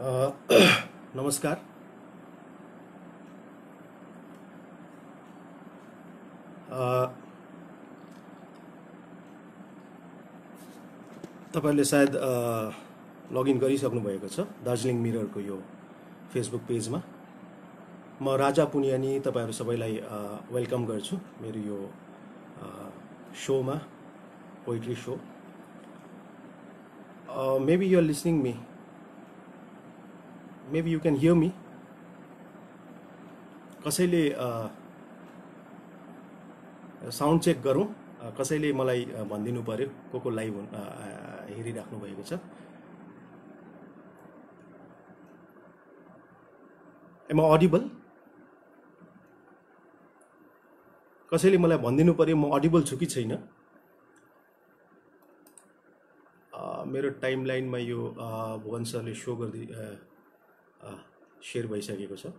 A, नमस्कार। A, तपाईँहरूले सायद लगइन गरिसक्नु भएको छ दार्जिलिङ मिररको यो फेसबुक पेजमा। म राजा पुनियानी तपाईँहरू सबैलाई वेलकम गर्छु मेरो यो सोमा, poetry show. Maybe you are listening me, maybe you can hear me. कसैले साउन्ड चेक गरौँ। कसैले मलाई भनिदिनु पर्यो को लाइभ हेरिराख्नु भएको छ। Am audible? कसैले मलाई भनिदिनु पर्यो म अडिबल छु कि छैन। मेरो टाइमलाइनमा यो भुवन सरले सो गर्दै सेयर भइसकेको छ।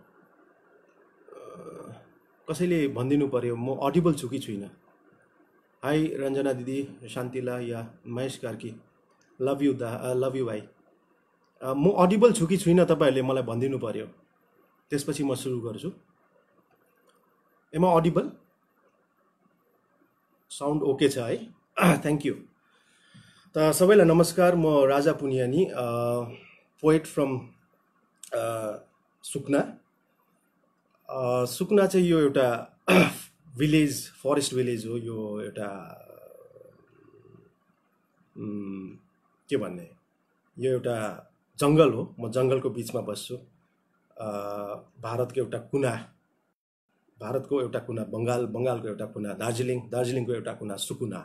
कसैले भनिदिनु पर्यो म अडिबल छु कि छुइनँ। हाई रञ्जना दिदी, शान्तिला या Mahesh Karki, love you love you भाइ। म अडिबल छु कि छुइनँ तपाईँहरूले मलाई भनिदिनु पर्यो, त्यसपछि म सुरु गर्छु। Am audible? साउन्ड ओके छ है? Thank you. त सबैलाई नमस्कार। म राजा पुनियानी, पोएट फ्रम सुकना। सुकना चाहिँ यो एउटा भिलेज, फरेस्ट भिलेज हो। यो एउटा के भन्ने, यो एउटा जङ्गल हो। म जङ्गलको बिचमा बस्छु। भारतको एउटा कुना, बङ्गालको एउटा कुना दार्जिलिङको एउटा कुना सुकुना।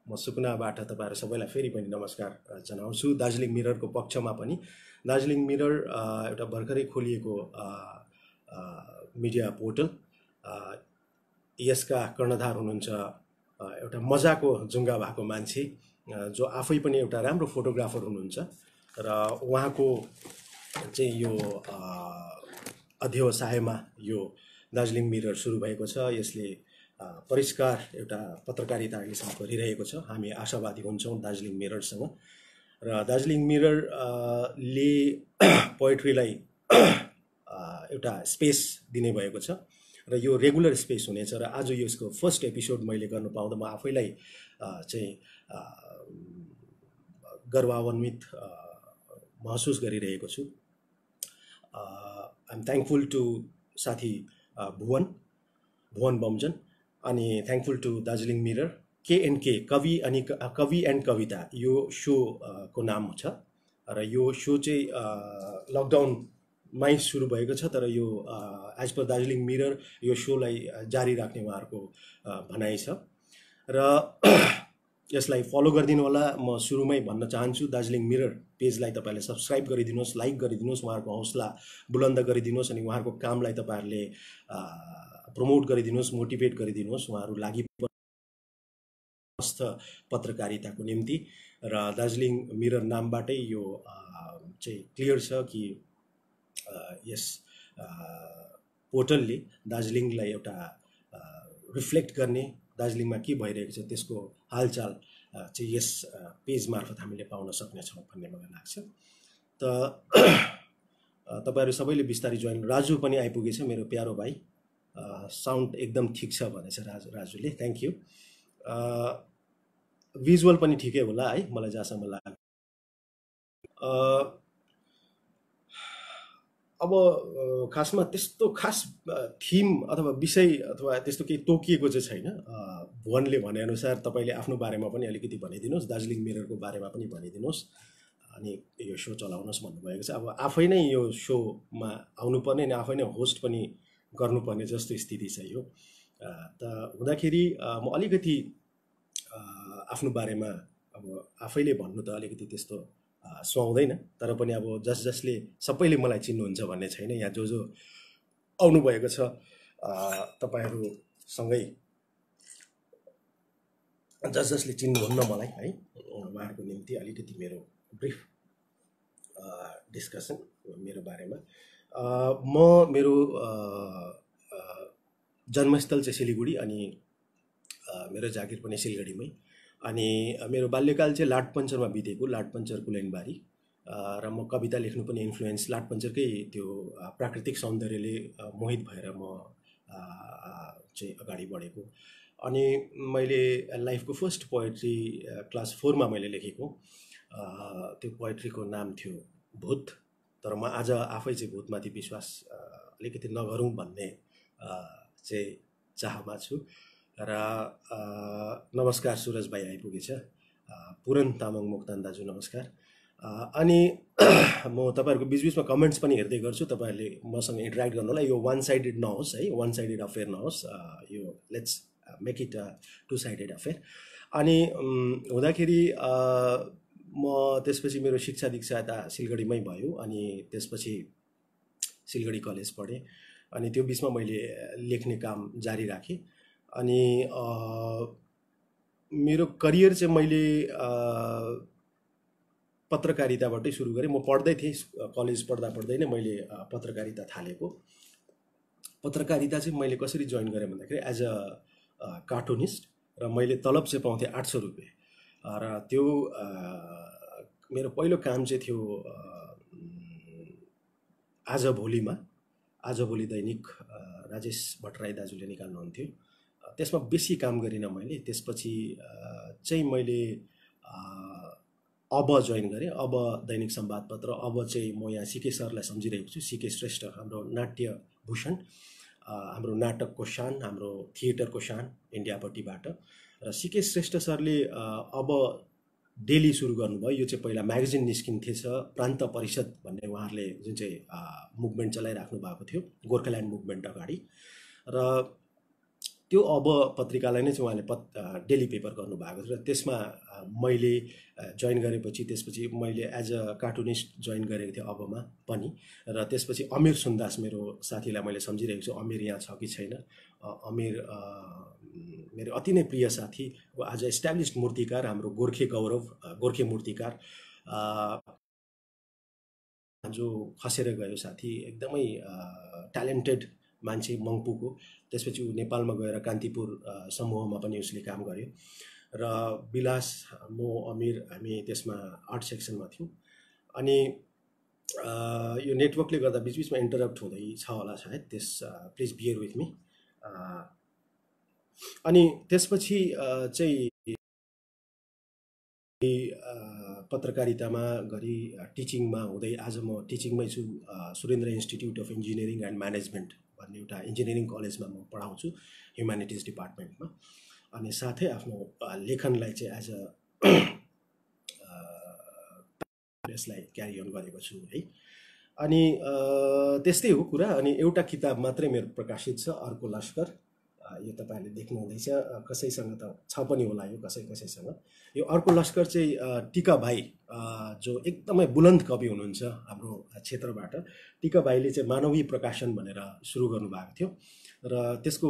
म सुकुनाबाट तपाईँहरू सबैलाई फेरि पनि नमस्कार जनाउँछु। दार्जिलिङ मिररको पक्षमा पनि। दार्जिलिङ मिरर एउटा भर्खरै खोलिएको मिडिया पोर्टल। यसका कर्णधार हुनुहुन्छ एउटा मजाको जुङ्गा भएको मान्छे, जो आफै पनि एउटा राम्रो फोटोग्राफर हुनुहुन्छ र उहाँको चाहिँ यो अध्यवसायमा यो दार्जिलिङ मिरर सुरु भएको छ। यसले परिष्कार एउटा पत्रकारिता अहिलेसम्म गरिरहेको छ। हामी आशावादी हुन्छौँ दार्जिलिङ मिररसँग। र दार्जिलिङ मिररले पोएट्रीलाई एउटा स्पेस दिने भएको छ र यो रेगुलर स्पेस हुनेछ। र आज यसको फर्स्ट एपिसोड मैले गर्नु पाउँदा म आफैलाई चाहिँ गर्वान्वित महसुस गरिरहेको छु। आइ एम थ्याङ्कफुल टु साथी भुवन बमजन, अनि thankful to Darjeeling Mirror, KNK कवि एन्ड कविता यो सो को नाम छ। र यो सो चाहिँ लकडाउनमै सुरु भएको छ, तर यो एज पर दार्जिलिङ मिरर यो सोलाई जारी राख्ने उहाँहरूको भनाइ छ। र यसलाई फलो गरिदिनु होला। म सुरुमै भन्न चाहन्छु, दार्जिलिङ मिरर पेजलाई तपाईँहरूले सब्सक्राइब गरिदिनुहोस्, लाइक गरिदिनुहोस्, उहाँहरूको हौसला बुलन्द गरिदिनुहोस्, अनि उहाँहरूको कामलाई तपाईँहरूले प्रमोट गरिदिनुहोस्, मोटिभेट गरिदिनुहोस् उहाँहरू लागि स्वस्थ पत्रकारिताको निम्ति। र दार्जिलिङ मिरर नामबाटै यो चाहिँ क्लियर छ कि यस पोर्टलले दार्जिलिङलाई एउटा रिफ्लेक्ट गर्ने, दार्जिलिङमा के भइरहेको छ त्यसको हालचाल चाहिँ यस पेज मार्फत हामीले पाउन सक्नेछौँ भन्ने मलाई लाग्छ। त तपाईँहरू सबैले बिस्तारै जोइन। राजु पनि आइपुगेछ, मेरो प्यारो भाइ। साउन्ड एकदम ठिक छ भनेछ राजुले, थ्याङ्क यू। भिजुअल पनि ठिकै होला है, मलाई जहाँसम्म लाग्यो। अब खासमा त्यस्तो खास थिम अथवा विषय अथवा त्यस्तो केही तोकिएको चाहिँ छैन। भुवनले भनेअनुसार तपाईँले आफ्नो बारेमा पनि अलिकति भनिदिनुहोस्, दार्जिलिङ मिररको बारेमा पनि भनिदिनुहोस्, अनि यो सो चलाउनुहोस् भन्नुभएको छ। अब आफै नै यो सोमा आउनुपर्ने अनि आफै नै होस्ट पनि गर्नुपर्ने जस्तो स्थिति छ यो। त हुँदाखेरि म अलिकति आफ्नो बारेमा अब आफैले भन्नु त अलिकति त्यस्तो सुहाउँदैन, तर पनि अब जसले सबैले मलाई चिन्नुहुन्छ भन्ने छैन। यहाँ जो आउनुभएको छ तपाईँहरूसँगै जसले चिन्नुहुन्न मलाई है, उहाँहरूको निम्ति अलिकति मेरो ब्रिफ डिस्कसन मेरो बारेमा। मेरो जन्मस्थल चाहिँ सिलिगुडी, अनि मेरो जागिर पनि सिलगढीमै। अनि मेरो बाल्यकाल चाहिँ लाटपन्चरमा बितेको, लाटपन्चर कुलेनबारी। र म कविता लेख्नु पनि इन्फ्लुएन्स लाटपन्चरकै त्यो प्राकृतिक सौन्दर्यले मोहित भएर म चाहिँ अगाडि बढेको। अनि मैले लाइफको फर्स्ट पोएट्री क्लास 4 मा मैले लेखेको। त्यो पोएट्रीको नाम थियो भूत। तर म आज आफै चाहिँ भूतमाथि विश्वास अलिकति नगरौँ भन्ने चाहिँ चाहमा छु। र नमस्कार सुरज भाइ आइपुगेछ। पुरन तामाङ मोक्तान दाजु नमस्कार। अनि म तपाईँहरूको बिचबिचमा कमेन्ट्स पनि हेर्दै गर्छु, तपाईँहरूले मसँग इन्टरेक्ट गर्नु होला। यो वान साइडेड नहोस् है, वान साइडेड अफेयर नहोस्, यो let's make it two sided affair. अनि हुँदाखेरि म त्यसपछि मेरो शिक्षा दीक्षा यता सिलगढीमै भयो। अनि त्यसपछि सिलगढी कलेज पढेँ। अनि त्यो बिचमा मैले लेख्ने काम जारी राखेँ। अनि मेरो करियर चाहिँ मैले पत्रकारिताबाटै सुरु गरेँ। म पढ्दै थिएँ, कलेज पढ्दा पढ्दै नै मैले पत्रकारिता थालेको। पत्रकारिता चाहिँ मैले कसरी जोइन गरेँ भन्दाखेरि एज अ कार्टुनिस्ट, र मैले तलब चाहिँ पाउँथेँ 800 रुपियाँ। र त्यो मेरो पहिलो काम चाहिँ थियो आजभोलि दैनिक, राजेश भट्टराई दाजुले निकाल्नुहुन्थ्यो। त्यसमा बेसी काम गरिनँ मैले। त्यसपछि चाहिँ मैले अब जोइन गरेँ, अब दैनिक संवादपत्र। अब चाहिँ म यहाँ सिके सरलाई सम्झिरहेको छु, सिके श्रेष्ठ, हाम्रो नाट्य भूषण, हाम्रो नाटकको शान, हाम्रो थिएटरको शान इन्डियापट्टिबाट। र सिके श्रेष्ठ सरले अब डेली सुरु गर्नुभयो। यो चाहिँ पहिला म्यागजिन निस्किन्थेछ, प्रान्त परिषद भन्ने उहाँहरूले जुन चाहिँ मुभमेन्ट चलाइराख्नु भएको थियो, गोर्खाल्यान्ड मुभमेन्ट अगाडि। र त्यो अब पत्रिकालाई नै चाहिँ उहाँले डेली पेपर गर्नुभएको थियो। र त्यसमा मैले जोइन गरेपछि त्यसपछि मैले एज अ कार्टुनिस्ट जोइन गरेको थिएँ अबमा पनि। र त्यसपछि अमीर सुन्दास, मेरो साथीलाई मैले सम्झिरहेको छु, अमीर यहाँ छ कि छैन। अमीर मेरो अति नै प्रिय साथी, आज एस्टाब्लिस्ड मूर्तिकार, हाम्रो गोर्खे गौरव, गोर्खे मूर्तिकार, जो खसेर गयो साथी, एकदमै ट्यालेन्टेड मान्छे मङ्पुको। त्यसपछि ऊ नेपालमा गएर कान्तिपुर समूहमा पनि उसले काम गर्यो। र विलास, म, अमीर, हामी त्यसमा आर्ट सेक्सनमा थियौँ। अनि यो नेटवर्कले गर्दा बिचबिचमा इन्टरप्ट हुँदैछ होला सायद, त्यस प्लिज बियर विथ मी। अनि त्यसपछि चाहिँ पत्रकारितामा गरी टिचिङमा हुँदै आज म टिचिङमै छु। Surendra institute of engineering and management भन्ने एउटा इन्जिनियरिङ कलेजमा म पढाउँछु, ह्युम्यानिटिज डिपार्टमेन्टमा। अनि साथै आफ्नो लेखनलाई चाहिँ एज अ यसलाई क्यारी अन गरेको छु है। अनि त्यस्तै हो कुरा। अनि एउटा किताब मात्रै मेरो प्रकाशित छ, अर्को लस्कर। यो तपाईँहरूले देख्नु हुँदैछ, कसैसँग त छ पनि होला यो कसैसँग। यो अर्को लस्कर चाहिँ टिका भाइ, जो एकदमै बुलन्द कवि हुनुहुन्छ हाम्रो क्षेत्रबाट। टिका भाइले चाहिँ मानवीय प्रकाशन भनेर सुरु गर्नुभएको थियो। र त्यसको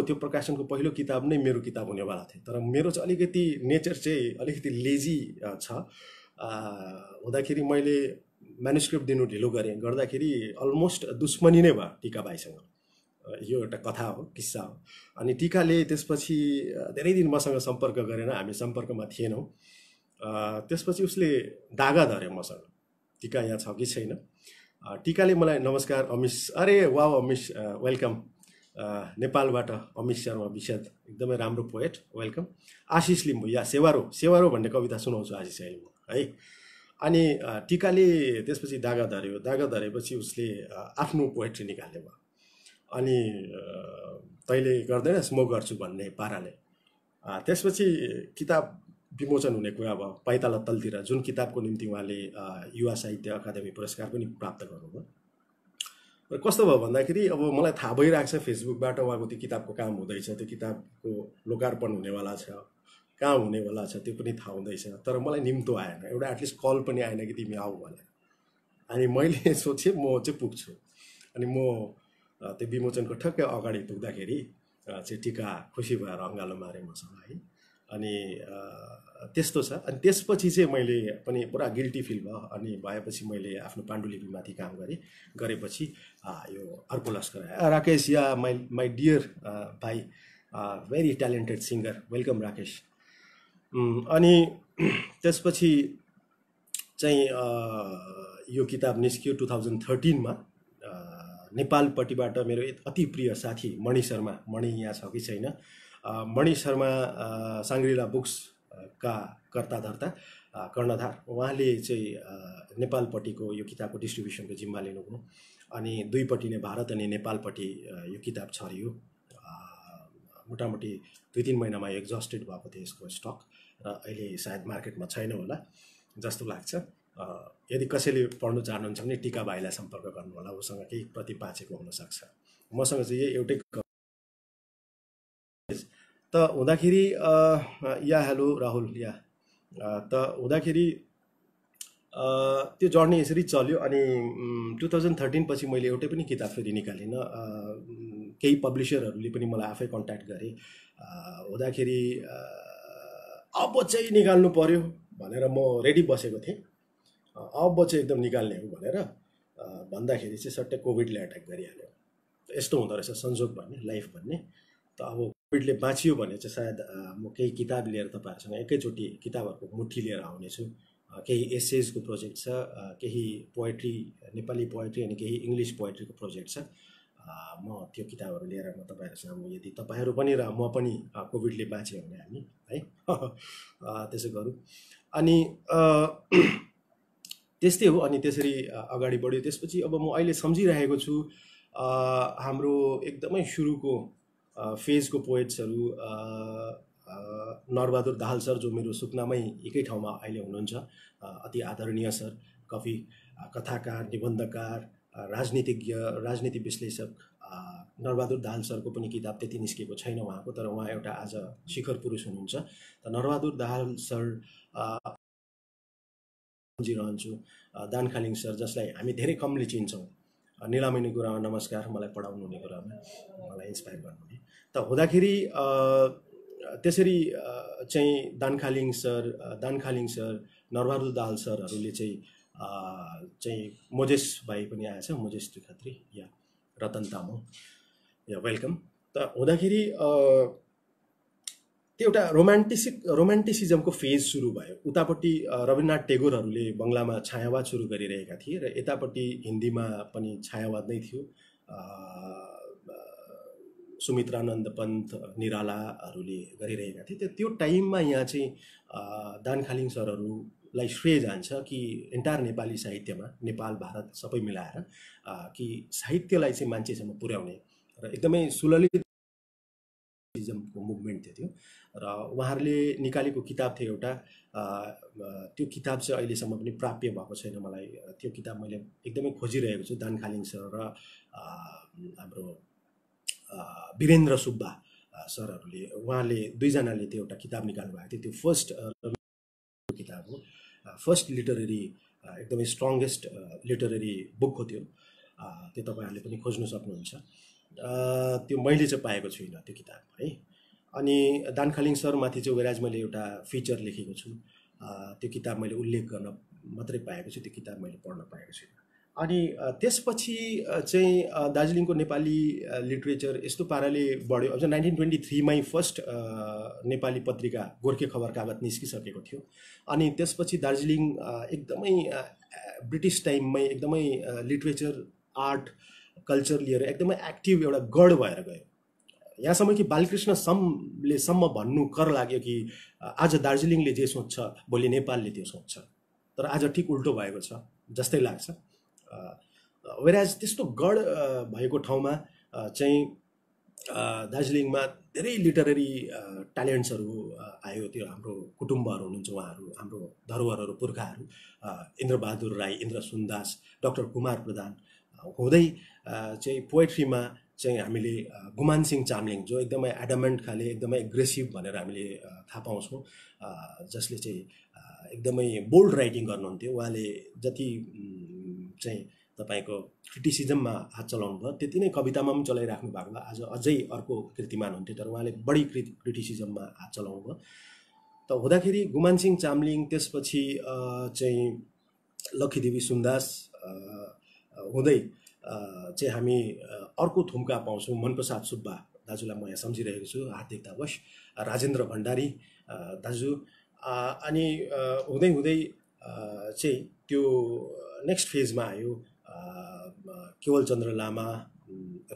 त्यो प्रकाशनको पहिलो किताब नै मेरो किताब हुनेवाला थियो। तर मेरो चाहिँ अलिकति नेचर चाहिँ अलिकति लेजी छ हुँदाखेरि मैले म्यानुस्क्रिप्ट दिनु ढिलो गर्दाखेरि अलमोस्ट दुश्मनी नै भयो टिका भाइसँग। यो एउटा कथा हो, किस्सा हो। अनि टिकाले त्यसपछि धेरै दिन मसँग सम्पर्क गरेन, हामी सम्पर्कमा थिएनौँ। त्यसपछि उसले दागा धर्यो मसँग, टिका यहाँ छ कि छैन। टिकाले मलाई नमस्कार अमिश, अरे वाउ अमिश, वेलकम, नेपालबाट अमिश शर्मा विशद, एकदमै राम्रो पोएट, वेलकम। आशिष लिम्बू, या सेवारो भन्ने कविता सुनाउँछु आशिष लिम्बू है। अनि टिकाले त्यसपछि दागा धरेपछि उसले आफ्नो पोएट्री निकाल्ने भयो। अनि तैँले गर्दैनस् म गर्छु भन्ने पाराले। त्यसपछि किताब विमोचन हुने कुरा भयो पाइताल तलतिर, जुन किताबको निम्ति उहाँले युवा साहित्य अकादमी पुरस्कार पनि प्राप्त गर्नुभयो। र कस्तो भयो भन्दाखेरि अब मलाई थाहा भइरहेको छ फेसबुकबाट उहाँको त्यो किताबको काम हुँदैछ, त्यो किताबको लोकार्पण हुनेवाला छ, कहाँ हुनेवाला छ त्यो पनि थाहा हुँदैछ। तर मलाई निम्तो आएन, एउटा एटलिस्ट कल पनि आएन कि तिमी आऊ भनेर। अनि मैले सोचेँ म चाहिँ पुग्छु। अनि म त्यो विमोचनको ठक्कै अगाडि पुग्दाखेरि चाहिँ टिका खुसी भएर अँगालो मारे मसँग है। अनि त्यस्तो छ। अनि त्यसपछि चाहिँ मैले पनि पुरा गिल्टी फिल भयो। अनि भएपछि मैले आफ्नो पाण्डुलिपिमाथि काम गरेपछि यो अर्को लस्कर आयो। राकेश, या माई डियर भाइ, very talented singer, welcome Rakesh. अनि त्यसपछि चाहिँ यो किताब निस्कियो 2013 मा। नेपालपट्टिबाट मेरो अति प्रिय साथी मणि शर्मा, मणि यहाँ छ कि छैन, मणि शर्मा साङ्ग्रिला बुक्स का कर्ताधर्ता कर्णधार, उहाँले चाहिँ नेपालपट्टिको यो किताबको डिस्ट्रिब्युसनको जिम्मा लिनुभयो। अनि दुईपट्टि नै भारत अनि नेपालपट्टि यो किताब छरियो। मोटामोटी 2-3 महिनामा एक्जस्टेड भएको थियो यसको स्टक, र अहिले सायद मार्केटमा छैन होला जस्तो लाग्छ। यदि कसैले पढ्नु चाहनुहुन्छ भने टिका भाइलाई सम्पर्क गर्नु होला, उसँग केही प्रति बाँचेको हुनसक्छ। मसँग चाहिँ यो एउटै त हुँदाखेरि या हेलो राहुल या त हुँदाखेरि त्यो जर्नी यसरी चल्यो। अनि 2013 पछि मैले एउटै पनि किताब फेरि निकालिनँ। केही पब्लिसरहरूले पनि मलाई आफै कन्ट्याक्ट गरे, हुँदाखेरि अब चाहिँ निकाल्नु पर्यो भनेर म रेडी बसेको थिएँ। अब चाहिँ एकदम निकाल्ने हो भनेर भन्दाखेरि चाहिँ सट्टै कोभिडले एट्याक गरिहाल्यो। यस्तो हुँदो रहेछ संजोग भन्ने, लाइफ भन्ने। त अब कोभिडले बाँचियो भने चाहिँ सायद म केही किताब लिएर तपाईँहरूसँग एकैचोटि किताबहरूको मुठी लिएर आउनेछु। केही एसेजको प्रोजेक्ट छ, केही पोएट्री, नेपाली पोएट्री अनि केही इङ्ग्लिस पोएट्रीको प्रोजेक्ट छ। म त्यो किताबहरू लिएर म तपाईँहरूसँग, यदि तपाईँहरू पनि र म पनि कोभिडले बाँच्यो भने हामी है त्यसो गरौँ। अनि त्यस्तै हो। अनि त्यसरी अगाडि बढ्यो। त्यसपछि अब म अहिले सम्झिरहेको छु हाम्रो एकदमै सुरुको फेजको पोएट्सहरू, नरबहादुर दाहाल सर जो मेरो सुकनामै एकै ठाउँमा अहिले हुनुहुन्छ, अति आदरणीय सर, कवि, कथाकार, निबन्धकार, राजनीतिज्ञ, राजनीति विश्लेषक। नरबहादुर दाहाल सरको पनि किताब त्यति निस्केको छैन उहाँको, तर उहाँ एउटा आज शिखर पुरुष हुनुहुन्छ। त नरबहादुर दाहाल सर सम्झिरहन्छु। दान खालिङ सर, जसलाई हामी धेरै कमले चिन्छौँ, निलामिनी गुरुमा नमस्कार, मलाई पढाउनु हुने कुरामा मलाई इन्सपायर गर्नुहुने। त हुँदाखेरि त्यसरी चाहिँ दान खालिङ सर, नरबहादुर दाहाल सरहरूले चाहिँ मोजेस भाइ पनि आएछ, मोजेस त्रिखत्री या रतन तामाङ, या वेलकम। त हुँदाखेरि त्यो एउटा रोमान्टिसिजमको फेज सुरु भयो। उतापट्टि रविन्द्रनाथ टेगोरहरूले बङ्गलामा छायावाद सुरु गरिरहेका थिए, र यतापट्टि हिन्दीमा पनि छायावाद नै थियो। सुमित्रानन्द पन्त, निरालाहरूले गरिरहेका थिए। त्यो टाइममा यहाँ चाहिँ दान खालिङ सरहरूलाई श्रेय जान्छ कि एन्टायर नेपाली साहित्यमा, नेपाल भारत सबै मिलाएर कि साहित्यलाई चाहिँ मान्छेसम्म पुर्याउने, र एकदमै सुललित मुभमेन्ट थियो। र उहाँहरूले निकालेको किताब थियो एउटा, त्यो किताब चाहिँ अहिलेसम्म पनि प्राप्य भएको छैन मलाई। त्यो किताब मैले एकदमै खोजिरहेको छु। दान खालिङ सर र हाम्रो वीरेन्द्र सुब्बा सरहरूले, उहाँले दुईजनाले त्यो एउटा किताब निकाल्नु भएको थियो। त्यो फर्स्ट किताब हो, फर्स्ट लिटरेरी, एकदमै स्ट्रङ्गेस्ट लिटरेरी बुक हो त्यो। त्यो तपाईँहरूले पनि खोज्नु सक्नुहुन्छ। त्यो मैले चाहिँ पाएको छुइनँ त्यो किताब है। अनि दान खालिङ सरमाथि चाहिँ वेराज मैले एउटा फिचर लेखेको छु। त्यो किताब मैले उल्लेख गर्न मात्रै पाएको छु, त्यो किताब मैले पढ्न पाएको छुइनँ। अनि त्यसपछि चाहिँ दार्जिलिङको नेपाली लिटरेचर यस्तो पाराले बढ्यो। अझ 1923 मै फर्स्ट नेपाली पत्रिका गोर्खे खबर कागज निस्किसकेको थियो। अनि त्यसपछि दार्जिलिङ एकदमै ब्रिटिस टाइममै एकदमै लिटरेचर, आर्ट, कल्चर लिएर एकदमै एक्टिभ एउटा गढ भएर गयो। यहाँसम्म कि बालकृष्ण समले भन्नु कर लाग्यो कि आज दार्जिलिङले जे सोच्छ भोलि नेपालले त्यो सोच्छ। तर आज ठिक उल्टो भएको छ जस्तै लाग्छ। वेराज त्यस्तो गढ भएको ठाउँमा चाहिँ दार्जिलिङमा धेरै लिटरेरी ट्यालेन्ट्सहरू आयो। त्यो हाम्रो कुटुम्बहरू हुनुहुन्छ, उहाँहरू हाम्रो धरोहरहरू, पुर्खाहरू, इन्द्रबहादुर राई, इन्द्र सुन्दास, डाक्टर कुमार प्रधान हुँदै चाहिँ पोएट्रीमा चाहिँ हामीले गुमान सिंह चामलिङ, जो एकदमै एडमेन्ट खाले, एकदमै एग्रेसिभ भनेर हामीले थाहा पाउँछौँ, जसले चाहिँ एकदमै बोल्ड राइटिङ गर्नुहुन्थ्यो। उहाँले जति चाहिँ तपाईँको क्रिटिसिजममा हात चलाउनु भयो त्यति नै कवितामा पनि चलाइराख्नु भएको भए आज अझै अर्को कीर्तिमान हुन्थ्यो। तर उहाँले बढी क्रिटिसिजममा हात चलाउनु भयो। त हुँदाखेरि गुमान सिंह चामलिङ, त्यसपछि चाहिँ लक्खीदेवी सुन्दास हुँदै चाहिँ हामी अर्को थुम्का पाउँछौँ। मनप्रसाद सुब्बा दाजुलाई म यहाँ सम्झिरहेको छु हार्दिकतावश, राजेन्द्र भण्डारी दाजु, अनि हुँदै हुँदै चाहिँ त्यो नेक्स्ट फेजमा आयो। केवल चन्द्र लामा,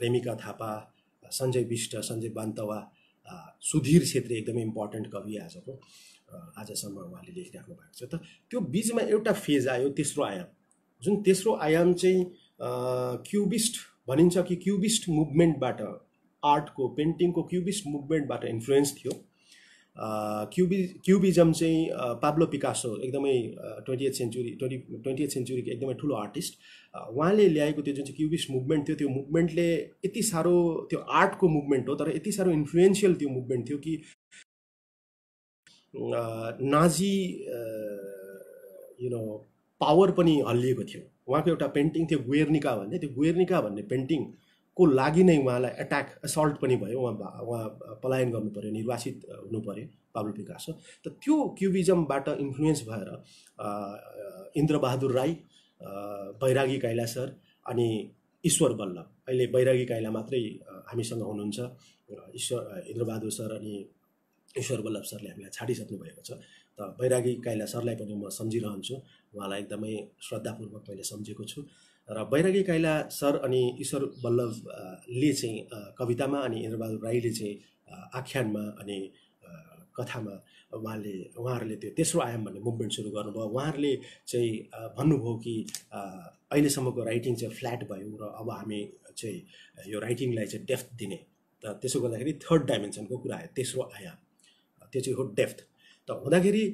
रेमिका थापा, सञ्जय विष्ट, सञ्जय बान्तवा, सुधीर छेत्री एकदमै इम्पोर्टेन्ट कवि आजको, आजसम्म उहाँले लेखिराख्नु भएको छ। त त्यो बिचमा एउटा फेज आयो, तेस्रो आयाम, जुन तेस्रो आयाम चाहिँ क्युबिस्ट भनिन्छ कि क्युबिस्ट मुभमेन्टबाट, आर्टको पेन्टिङको क्युबिस्ट मुभमेन्टबाट इन्फ्लुएन्स थियो। क्युबिजम चाहिँ पाब्लो पिकासो एकदमै 20th सेन्चुरीको एकदमै ठुलो आर्टिस्ट, उहाँले ल्याएको त्यो जुन चाहिँ क्युबिस्ट मुभमेन्ट थियो, त्यो मुभमेन्टले यति साह्रो, त्यो आर्टको मुभमेन्ट हो तर यति साह्रो इन्फ्लुएन्सियल त्यो मुभमेन्ट थियो कि नाजी पावर पनि हल्लिएको थियो। उहाँको एउटा पेन्टिङ थियो गुएर्निका भन्ने, त्यो गुएर्निका भन्ने पेन्टिङको लागि नै उहाँलाई असल्ट पनि भयो, उहाँ पलायन गर्नु पर्यो, निर्वासित हुनु पर्यो पाब्लो पिकासो। त त्यो क्युबिजमबाट इन्फ्लुएन्स भएर इन्द्रबहादुर राई, बैरागी काइला सर अनि ईश्वर बल्लभ, अहिले बैरागी काइला मात्रै हामीसँग हुनुहुन्छ, इन्द्रबहादुर सर अनि ईश्वर बल्लभ सरले हामीलाई छाडिसक्नु भएको छ। त बैरागी काइला सरलाई पनि म सम्झिरहन्छु, उहाँलाई एकदमै श्रद्धापूर्वक मैले सम्झेको छु। र बैरागी काइला सर अनि ईश्वर बल्लभले चाहिँ कवितामा अनि इन्द्रबहादुर राईले चाहिँ आख्यानमा अनि कथामा उहाँहरूले त्यो तेस्रो आयाम भन्ने मुभमेन्ट सुरु गर्नुभयो। उहाँहरूले चाहिँ भन्नुभयो कि अहिलेसम्मको राइटिङ चाहिँ फ्ल्याट भयो र अब हामी चाहिँ यो राइटिङलाई चाहिँ डेप्थ दिने। त त्यसो गर्दाखेरि थर्ड डाइमेन्सनको कुरा आयो, तेस्रो आयाम, त्यो चाहिँ हो डेप्थ। त हुँदाखेरि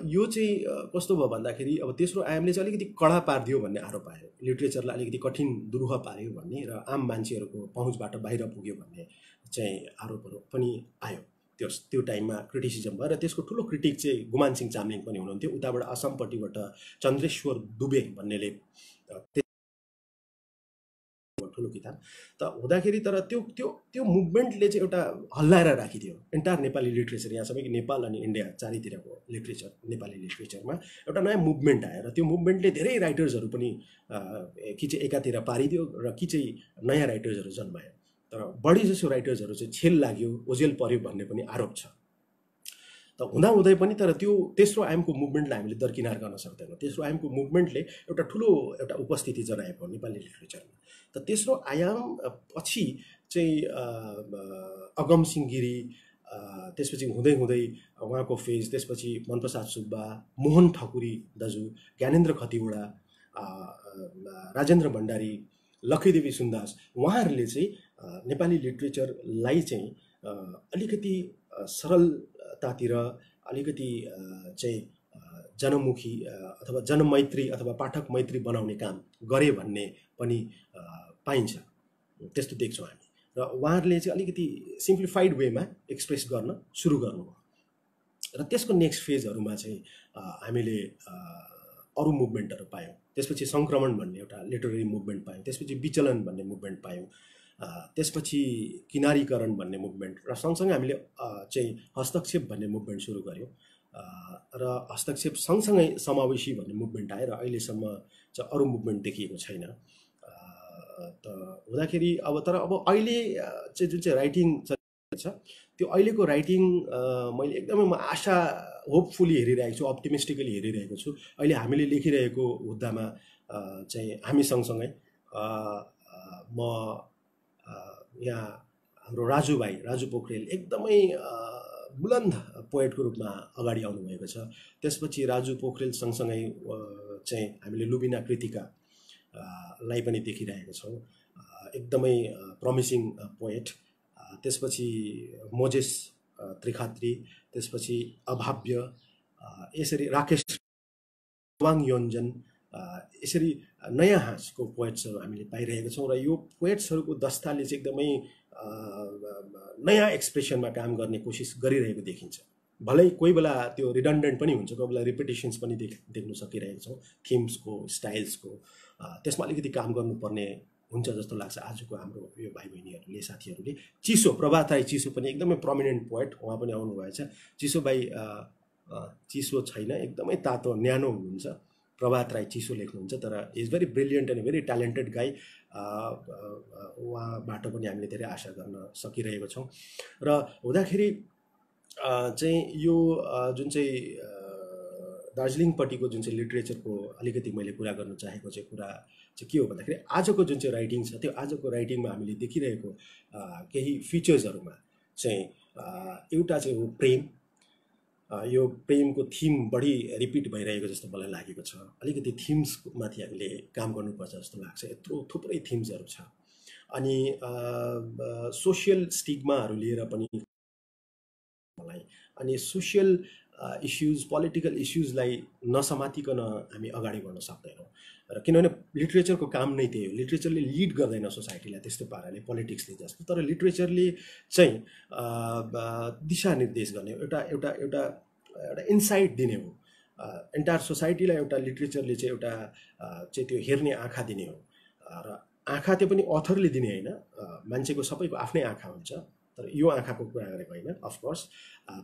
यो चाहिँ कस्तो भयो भन्दाखेरि अब तेस्रो आयामले चाहिँ अलिकति कडा पारिदियो भन्ने आरोप आयो, लिटरेचरलाई अलिकति कठिन दुरूह पार्यो भन्ने र आम मान्छेहरूको पहुँचबाट बाहिर पुग्यो भन्ने चाहिँ आरोपहरू पनि आयो। त्यो टाइममा क्रिटिसिजम भयो र त्यसको ठुलो क्रिटिक चाहिँ गुमान सिंह चामलिङ पनि हुनुहुन्थ्यो। उताबाट असमपट्टिबाट चन्द्रेश्वर दुबे भन्नेले ठुलो किताब। त हुँदाखेरि तर त्यो त्यो त्यो मुभमेन्टले चाहिँ एउटा हल्लाएर राखिदियो एन्टायर नेपाली लिटरेचर, यहाँ सबै नेपाल अनि इन्डिया चारैतिरको लिटरेचर, नेपाली लिटरेचरमा एउटा नयाँ मुभमेन्ट आयो र त्यो मुभमेन्टले धेरै राइटर्सहरू पनि कि चाहिँ एकातिर पारिदियो र कि चाहिँ नयाँ राइटर्सहरू जन्मायो। तर बढी जसो राइटर्सहरू चाहिँ छेल लाग्यो, ओझेल पर्यो भन्ने पनि आरोप छ। त हुँदाहुँदै पनि तर त्यो तेस्रो आयामको मुभमेन्टलाई हामीले दरकिनार गर्न सक्दैनौँ। तेस्रो आयामको मुभमेन्टले एउटा ठुलो एउटा उपस्थिति जनाएको नेपाली लिटरेचरमा। त तेस्रो आयाम पछि चाहिँ अगमसिंह गिरी, त्यसपछि हुँदै हुँदै उहाँको फेज, त्यसपछि मनप्रसाद सुब्बा, मोहन ठकुरी दाजु, ज्ञानेन्द्र खतिवडा, राजेन्द्र भण्डारी, लक्ष्मीदेवी सुन्दास, उहाँहरूले चाहिँ नेपाली लिटरेचरलाई चाहिँ अलिकति सरलतातिर, अलिकति चाहिँ जनमुखी अथवा जनमैत्री अथवा पाठक मैत्री बनाउने काम गरे भन्ने पनि पाइन्छ, त्यस्तो देख्छौँ हामी। र उहाँहरूले चाहिँ अलिकति सिम्प्लिफाइड वेमा एक्सप्रेस गर्न सुरु गर्नुभयो। र त्यसको नेक्स्ट फेजहरूमा चाहिँ हामीले अरू मुभमेन्टहरू पायौँ। त्यसपछि सङ्क्रमण भन्ने एउटा लिटरेरी मुभमेन्ट पायौँ, त्यसपछि विचलन भन्ने मुभमेन्ट पायौँ, त्यसपछि किनारीकरण भन्ने मुभमेन्ट, र सँगसँगै हामीले चाहिँ हस्तक्षेप भन्ने मुभमेन्ट सुरु गऱ्यौँ। र हस्तक्षेप सँगसँगै समावेशी भन्ने मुभमेन्ट आयो र अहिलेसम्म चाहिँ अरू मुभमेन्ट देखिएको छैन। त हुँदाखेरि अब अहिले चाहिँ जुन चाहिँ राइटिङ छ, त्यो अहिलेको राइटिङ मैले एकदमै आशा होपफुली हेरिरहेको छु, अप्टिमिस्टिकली हेरिरहेको छु। अहिले हामीले लेखिरहेको हुँदामा चाहिँ हामी सँगसँगै म यहाँ हाम्रो राजु पोखरेल एकदमै बुलन्द पोएटको रूपमा अगाडि आउनुभएको छ। त्यसपछि राजु पोखरेल सँगसँगै चाहिँ हामीले लुबिना कृतिका लाई पनि देखिरहेको छौँ, एकदमै प्रमिसिङ पोएट। त्यसपछि मोजेस त्रिखात्री, त्यसपछि अभाव्य, यसरी राकेश वाङ योन्जन, यसरी नयाँ हाँसको पोएट्सहरू हामीले पाइरहेका छौँ। र यो पोएट्सहरूको दस्ताले चाहिँ एकदमै नयाँ एक्सप्रेसनमा काम गर्ने कोसिस गरिरहेको देखिन्छ। भलै कोही बेला त्यो रिडन्डेन्ट पनि हुन्छ, कोही बेला रिपिटेसन्स पनि देख्न सकिरहेको छौँ, थिम्सको, स्टाइल्सको, त्यसमा अलिकति काम गर्नुपर्ने हुन्छ जस्तो लाग्छ आजको हाम्रो यो भाइ बहिनीहरूले, साथीहरूले। चिसो, प्रभात राई चिसो पनि एकदमै प्रोमिनेन्ट पोएट, उहाँ पनि आउनुभएछ। चिसो भाइ चिसो छैन, एकदमै तातो न्यानो हुनुहुन्छ। प्रभात राई चिसो लेख्नुहुन्छ, तर is very brilliant and very talented गाई। उहाँबाट पनि हामीले धेरै आशा गर्न सकिरहेको छौँ। र हुँदाखेरि चाहिँ यो जुन चाहिँ दार्जिलिङपट्टिको जुन चाहिँ लिटरेचरको अलिकति मैले कुरा गर्न चाहेको चाहिँ कुरा चाहिँ के हो भन्दाखेरि आजको जुन चाहिँ राइटिङ छ त्यो आजको राइटिङमा हामीले देखिरहेको केही फिचर्सहरूमा चाहिँ एउटा चाहिँ हो प्रेम। यो प्रेमको थिम बढी रिपिट भइरहेको जस्तो मलाई लागेको छ। अलिकति थिम्समाथि हामीले काम गर्नुपर्छ जस्तो लाग्छ। यत्रो थुप्रै थिम्सहरू छ। अनि सोसियल स्टिग्माहरू लिएर पनि मलाई अनि सोसियल इस्युज पोलिटिकल इस्युजलाई नसमातिकन हामी अगाडि बढ्न सक्दैनौँ। र किनभने लिटरेचरको काम नै त्यही हो। लिटरेचरले लिड गर्दैन सोसाइटीलाई त्यस्तो पाराले पोलिटिक्सले जस्तो, तर लिटरेचरले चाहिँ दिशानिर्देश गर्ने एउटा एउटा एउटा एउटा इन्साइट दिने हो। एन्टायर सोसाइटीलाई एउटा लिटरेचरले चाहिँ एउटा चाहिँ त्यो हेर्ने आँखा दिने हो। र आँखा त्यो पनि अथरले दिने होइन, मान्छेको सबैको आफ्नै आँखा हुन्छ। तर यो आँखाको कुरा गरेको होइन, अफकोर्स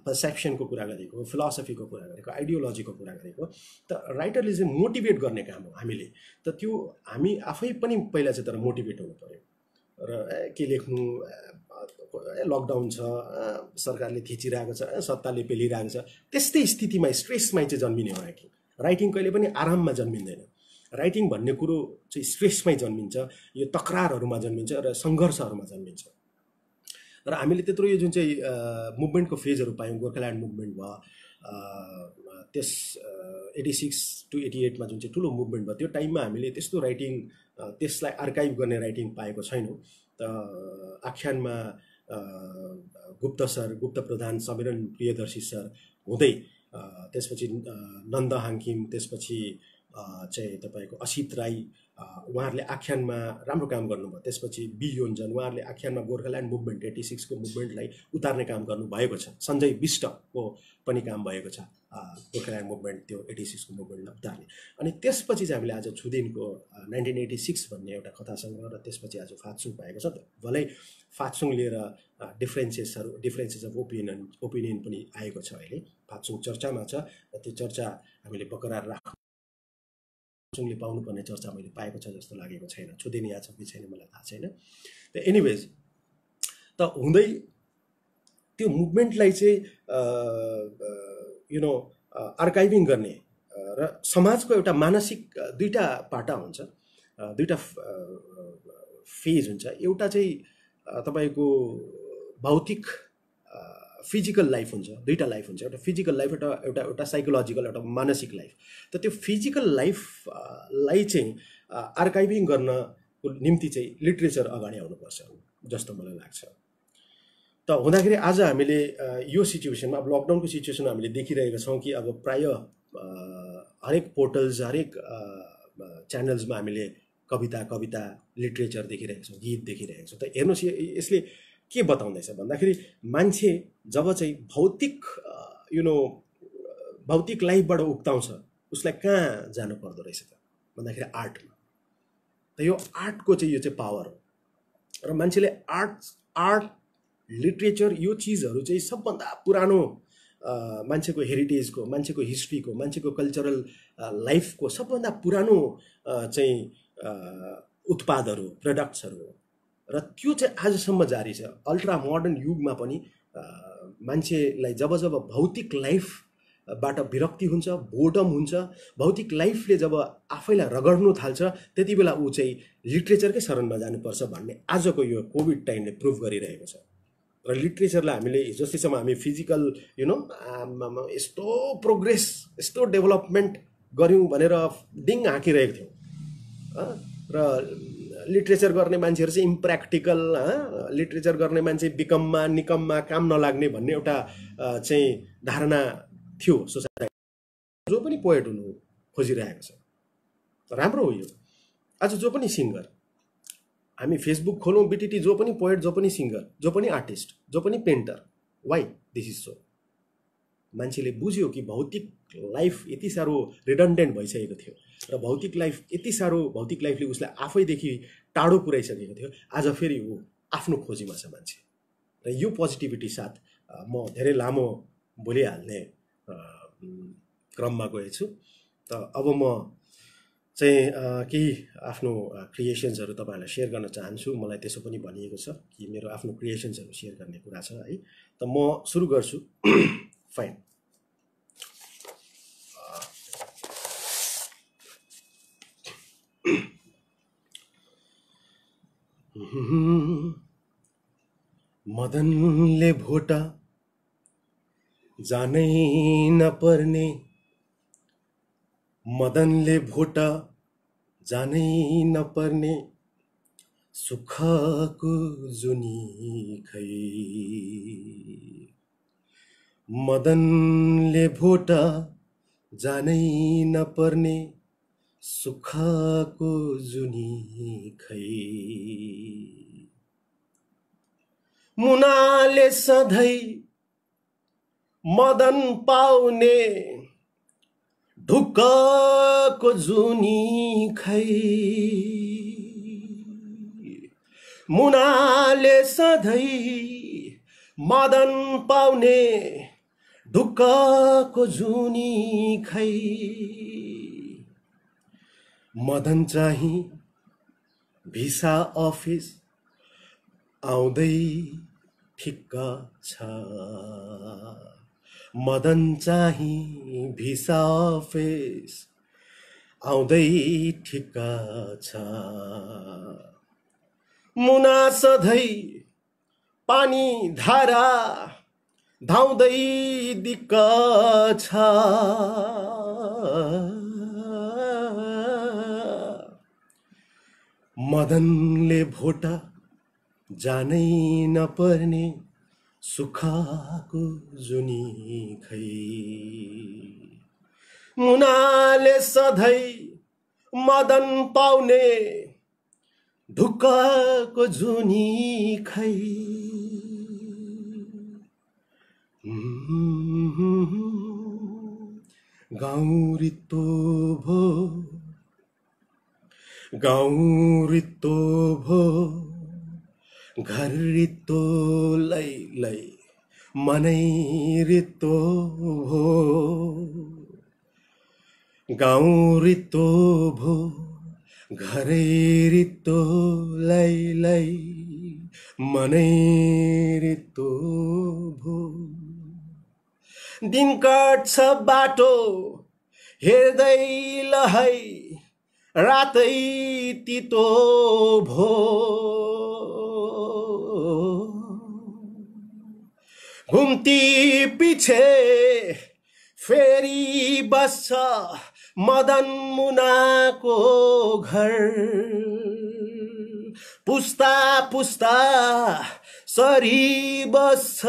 पर्सेप्सनको कुरा गरेको, फिलोसफीको कुरा गरेको, आइडियोलोजीको कुरा गरेको। त राइटरले चाहिँ मोटिभेट गर्ने काम हो हामीले। त त्यो हामी आफै पनि पहिला चाहिँ तर मोटिभेट हुनु पऱ्यो। र के लेख्नु, लकडाउन छ, सरकारले थिचिरहेको छ, सत्ताले पेलिरहेको छ, त्यस्तै स्थितिमा स्ट्रेसमा चाहिँ जन्मिने हो राइटिङ। राइटिङ कहिले पनि आराममा जन्मिँदैन। राइटिङ भन्ने कुरो चाहिँ स्ट्रेसमै जन्मिन्छ, यो तकरारहरूमा जन्मिन्छ र सङ्घर्षहरूमा जन्मिन्छ। र हामीले त्यत्रो यो जुन चाहिँ मुभमेन्टको फेजहरू पायौँ, गोर्खाल्यान्ड मुभमेन्ट भयो, त्यस 86 to 88 मा जुन चाहिँ ठुलो मुभमेन्ट भयो, त्यो टाइममा हामीले त्यस्तो राइटिङ त्यसलाई आर्काइभ गर्ने राइटिङ पाएको छैनौँ। त आख्यानमा गुप्त सर, गुप्त प्रधान, समीरण प्रियदर्शी सर हुँदै त्यसपछि नन्द हाङखिम, त्यसपछि चाहिँ तपाईँको असित राई, उहाँहरूले आख्यानमा राम्रो काम गर्नुभयो। त्यसपछि बी योन्जन, उहाँहरूले आख्यानमा गोर्खाल्यान्ड मुभमेन्ट 86 को मुभमेन्टलाई उतार्ने काम गर्नुभएको छ। सञ्जय विष्टको पनि काम भएको छ गोर्खाल्यान्ड मुभमेन्ट त्यो 86 को मुभमेन्टलाई उतार्ने। अनि त्यसपछि चाहिँ हामीले आज छुदिनको 1986 भन्ने एउटा कथा सङ्ग्रह र त्यसपछि आज फात्सुङ पाएको छ। भलै फात्सुङ लिएर डिफ्रेन्सेस अफ ओपिनियन पनि आएको छ। अहिले फात्सुङ चर्चामा छ र त्यो चर्चा हामीले बरकरार राख्छौँ। ले पाउनुपर्ने चर्चा मैले पाएको छ जस्तो लागेको छैन। छुदेनी यहाँ छ कि छैन मलाई थाहा छैन। त एनिवेज, त हुँदै त्यो मुभमेन्टलाई चाहिँ आर्काइभिङ गर्ने र समाजको एउटा मानसिक दुईटा पाटा हुन्छ, दुईटा फेज हुन्छ। एउटा चाहिँ तपाईँको भौतिक फिजिकल लाइफ हुन्छ, दुईटा लाइफ हुन्छ। एउटा फिजिकल लाइफ, एउटा साइकोलोजिकल, एउटा मानसिक लाइफ। त त्यो फिजिकल लाइफलाई चाहिँ आर्काइभिङ गर्नको निम्ति चाहिँ लिटरेचर अगाडि आउनुपर्छ जस्तो मलाई लाग्छ। त हुँदाखेरि आज हामीले यो सिचुएसनमा, अब लकडाउनको सिचुएसनमा हामीले देखिरहेका छौँ कि अब प्राय हरेक पोर्टल्स, हरेक च्यानल्समा हामीले कविता लिटरेचर देखिरहेका छौँ, गीत देखिरहेका छौँ। त हेर्नुहोस् यसले के बताउँदैछ भन्दाखेरि मान्छे जब चाहिँ भौतिक लाइफबाट उक्ताउँछ उसलाई कहाँ जानु पर्दो रहेछ त भन्दाखेरि आर्टमा। त यो आर्टको चाहिँ यो चाहिँ पावर हो। र मान्छेले आर्ट लिटरेचर यो चिजहरू चाहिँ सबभन्दा पुरानो मान्छेको हेरिटेजको, मान्छेको हिस्ट्रीको, मान्छेको कल्चरल लाइफको सबभन्दा पुरानो चाहिँ उत्पादहरू, प्रडक्ट्सहरू हो। र त्यो चाहिँ आजसम्म जारी छ। अल्ट्रा मोडर्न युगमा पनि मान्छेलाई जब भौतिक लाइफबाट विरक्ति हुन्छ, बोर्डम हुन्छ, भौतिक लाइफले जब आफैलाई रगड्नु थाल्छ, त्यति बेला ऊ चाहिँ लिटरेचरकै शरणमा जानुपर्छ भन्ने आजको यो कोभिड टाइमले प्रुभ गरिरहेको छ। र लिटरेचरलाई हामीले जतिसम्म हामी फिजिकल यस्तो प्रोग्रेस, यस्तो डेभलपमेन्ट गऱ्यौँ भनेर डिङ हाँकिरहेको थियौँ। र लिटरेचर गर्ने मान्छेहरू चाहिँ इम्प्र्याक्टिकल, लिटरेचर गर्ने मान्छे निकममा काम नलाग्ने भन्ने एउटा चाहिँ धारणा थियो सोसाइटी। जो पनि पोएट हुनु खोजिरहेको छ, राम्रो हो यो। आज जो पनि सिङ्गर, हामी फेसबुक खोलौँ, बिटिटी, जो पनि पोएट, जो पनि सिङ्गर, जो पनि आर्टिस्ट, जो पनि painter, why this is so. मान्छेले बुझ्यो कि भौतिक लाइफ यति साह्रो रिडन्डेन्ट भइसकेको थियो र भौतिक लाइफले उसलाई आफैदेखि टाढो पुर्याइसकेको थियो। आज फेरि ऊ आफ्नो खोजीमा छ मान्छे। र यो पोजिटिभिटी साथ म धेरै लामो बोलिहाल्ने क्रममा गएछु। त अब म चाहिँ केही आफ्नो क्रिएसन्सहरू तपाईँहरूलाई सेयर गर्न चाहन्छु। मलाई त्यसो पनि भनिएको छ कि मेरो आफ्नो क्रिएसन्सहरू सेयर गर्ने कुरा छ है। त म सुरु गर्छु। फाइन, मदनले भोटा जानै नपर्ने, मदनले भोटा जानै नपर्ने सुखको जुनी खै। मदनले भोटा जानै नपर्ने सुखको जुनी खै। मुनाले सधैँ मदन पाउने ढुक्कको जुनी खै। मुनाले सधैँ मदन पाउने ढुक्कको जुनी खै। मदन चाहिँ भिसा अफिस आउँदै ठिक्क छ। मदन चाहिँ भिसा अफिस आउँदै ठिक्क छ। मुना सधैँ पानी धारा धाउँदै दिक्क छ। मदनले भोटा जानै नपर्ने सुखको जुनी खै। मुनाले सधैँ मदन पाउने ढुक्कको जुनी खै। गाउँ रित्तो भो, गाउँ रित्तो भो, घर रित्तो लै लै मनै रित्तो भो। गाउँ रित्तो भो, घरै रित्तो लै लै मनै रित्तो भो। दिन काट्छ बाटो हेर्दै लहै रातै तितो भो। घुम्ती पिछे फेरि बस्छ मदन मुनाको घर। पुस्ता पुस्ता सरी बस्छ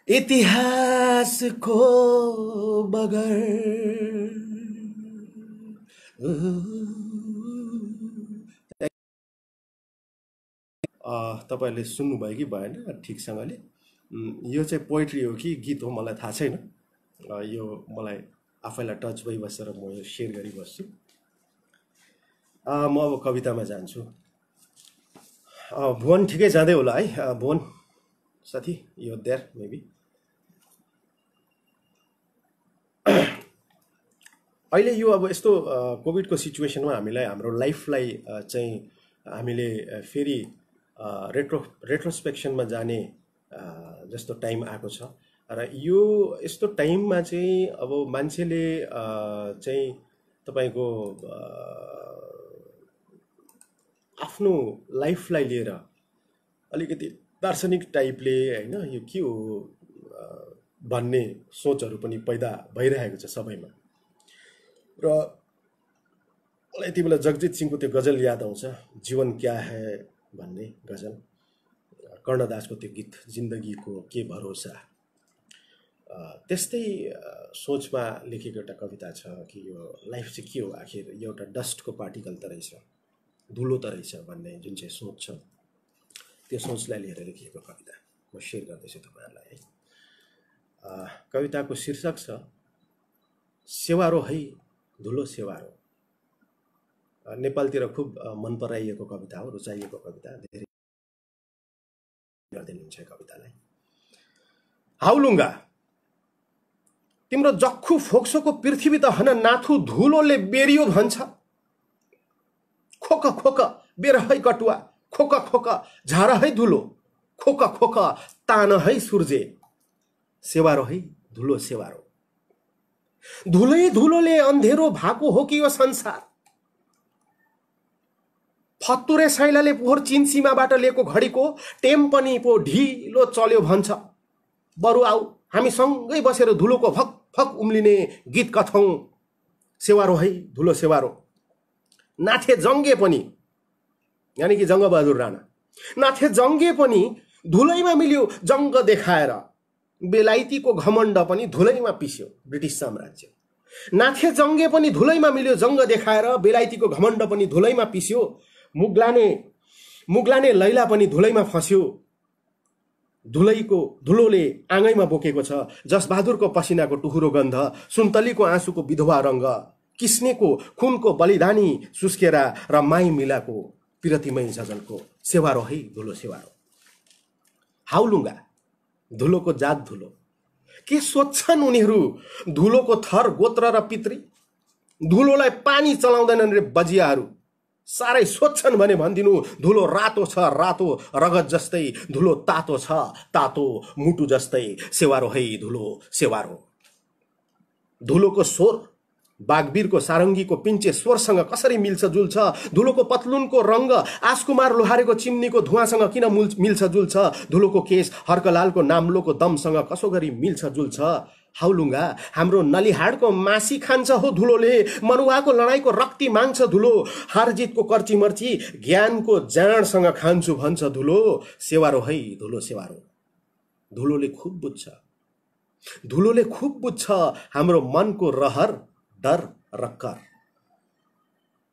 इतिहासको बगर। तपाईहरुले सुन्नुभयो कि भएन ठिकसँगले? यो चाहिँ पोइट्री हो कि गीत हो मलाई थाहा छैन। यो मलाई आफैलाई टच भइबसेर म यो सेयर गरिबस्छु। म अब कवितामा जान्छु। भुवन ठिकै जाँदै होला है? भुवन साथी, यो देयर मेबी। अहिले यो अब यस्तो कोभिडको सिचुएसनमा हामीलाई हाम्रो लाइफलाई चाहिँ हामीले फेरि रेट्रोस्पेक्सनमा जाने जस्तो टाइम आएको छ। र यो यस्तो टाइममा चाहिँ अब मान्छेले चाहिँ तपाईको आफ्नो लाइफलाई लिएर अलिकति दार्शनिक टाइपले हैन यो के हो भन्ने सोचहरू पनि पैदा भइरहेको छ सबैमा। र मलाई यति बेला जगजित सिंहको त्यो गजल याद आउँछ, जीवन क्या है भन्ने गजल। कर्णदासको त्यो गीत जिन्दगीको के भरोसा। त्यस्तै सोचमा लेखेको एउटा कविता छ कि यो लाइफ चाहिँ के हो आखिर, यो एउटा डस्टको पार्टिकल त रहेछ, धुलो त रहेछ भन्ने जुन चाहिँ सोच छ, त्यो सोचलाई लिएर लेखिएको कविता म सेयर गर्दैछु तपाईहरुलाई है। कविताको शीर्षक छ सेवारो है धुलो सेवारो। नेपालतिर खुब मन पराइएको कविता हो, रुचाइएको कविता, धेरै गर्दिनुहुन्छ कवितालाई। हाउलुङ्गा तिम्रो जख्खु फोक्सोको पृथ्वी त हन नाथु धुलोले बेरियो भन्छ। खोक खोक बेर है कटुवा, खोक खोक झार है धुलो, खोक खोक तान है सूर्य। सेवारो है धुलो सेवारो। धुलै धुलोले अन्धेरो भएको हो कि यो संसार। फत्तुरे साइलाले पोहोर चीन सीमाबाट लिएको घडीको टेम पनि पो ढिलो चल्यो भन्छ। बरु आऊ हामी सँगै बसेर धुलोको भक भक उम्लिने गीत कथौं। सेवारो है धुलो सेवारो। नाथे जङ्गे पनि, यानी कि जङ्गबहादुर राणा, नाथे जङ्गे पनि धुलैमा मिल्यो जङ्ग देखाएर। बेलायतीको घमण्ड पनि धुलैमा पिस्यो ब्रिटिस साम्राज्य। नाथे जङ्गे पनि धुलैमा मिल्यो जङ्ग देखाएर। बेलायतीको घमण्ड पनि धुलैमा पिस्यो। मुगलाने लैला पनि धुलैमा फस्यो। धुलोले आँगैमा बोकेको छ जसबहादुरको पसिनाको टुहुरो गन्ध, सुन्तलीको आँसुको विधवा रङ्ग, किस्नेको खुनको बलिदानी सुस्केरा र माई मिलाको पिरतिमय सजनको। सेवारो है धुलो सेवारो। हाउलुङ्गा धुलोको जात धुलो। के सोच्छन् उनीहरू धुलोको थर गोत्र र पितृ? धुलोलाई पानी चलाउँदैनन् रे बजियाहरू। साह्रै सोच्छन् भने भनिदिनु, धुलो रातो छ रातो रगत जस्तै, धुलो तातो छ तातो मुटु जस्तै। सेवारो है धुलो सेवारो। धुलोको स्वर बागबीरको सारङ्गीको पिन्चे स्वरसँग कसरी मिल्छ जुल्छ? धुलोको पतलुनको रङ्ग आसकुमार लोहारेको चिम्नीको धुवासँग किन मिल्छ जुल्छ? धुलोको केस हर्कलालको नाम्लोको दमसँग कसो गरी मिल्छ जुल्छ? हाउलुङ्गा हाम्रो नलिहाडको मासी खान्छ हो धुलोले। मरुवाको लडाईँको रक्ती माग्छ धुलो। हारजितको कर्ची मर्ची ज्ञानको जाँडसँग खान्छु भन्छ धुलो। सेवारो है धुलो सेवारो। धुलोले खुब बुझ्छ, धुलोले खुब बुझ्छ हाम्रो मनको रहर डर र कर।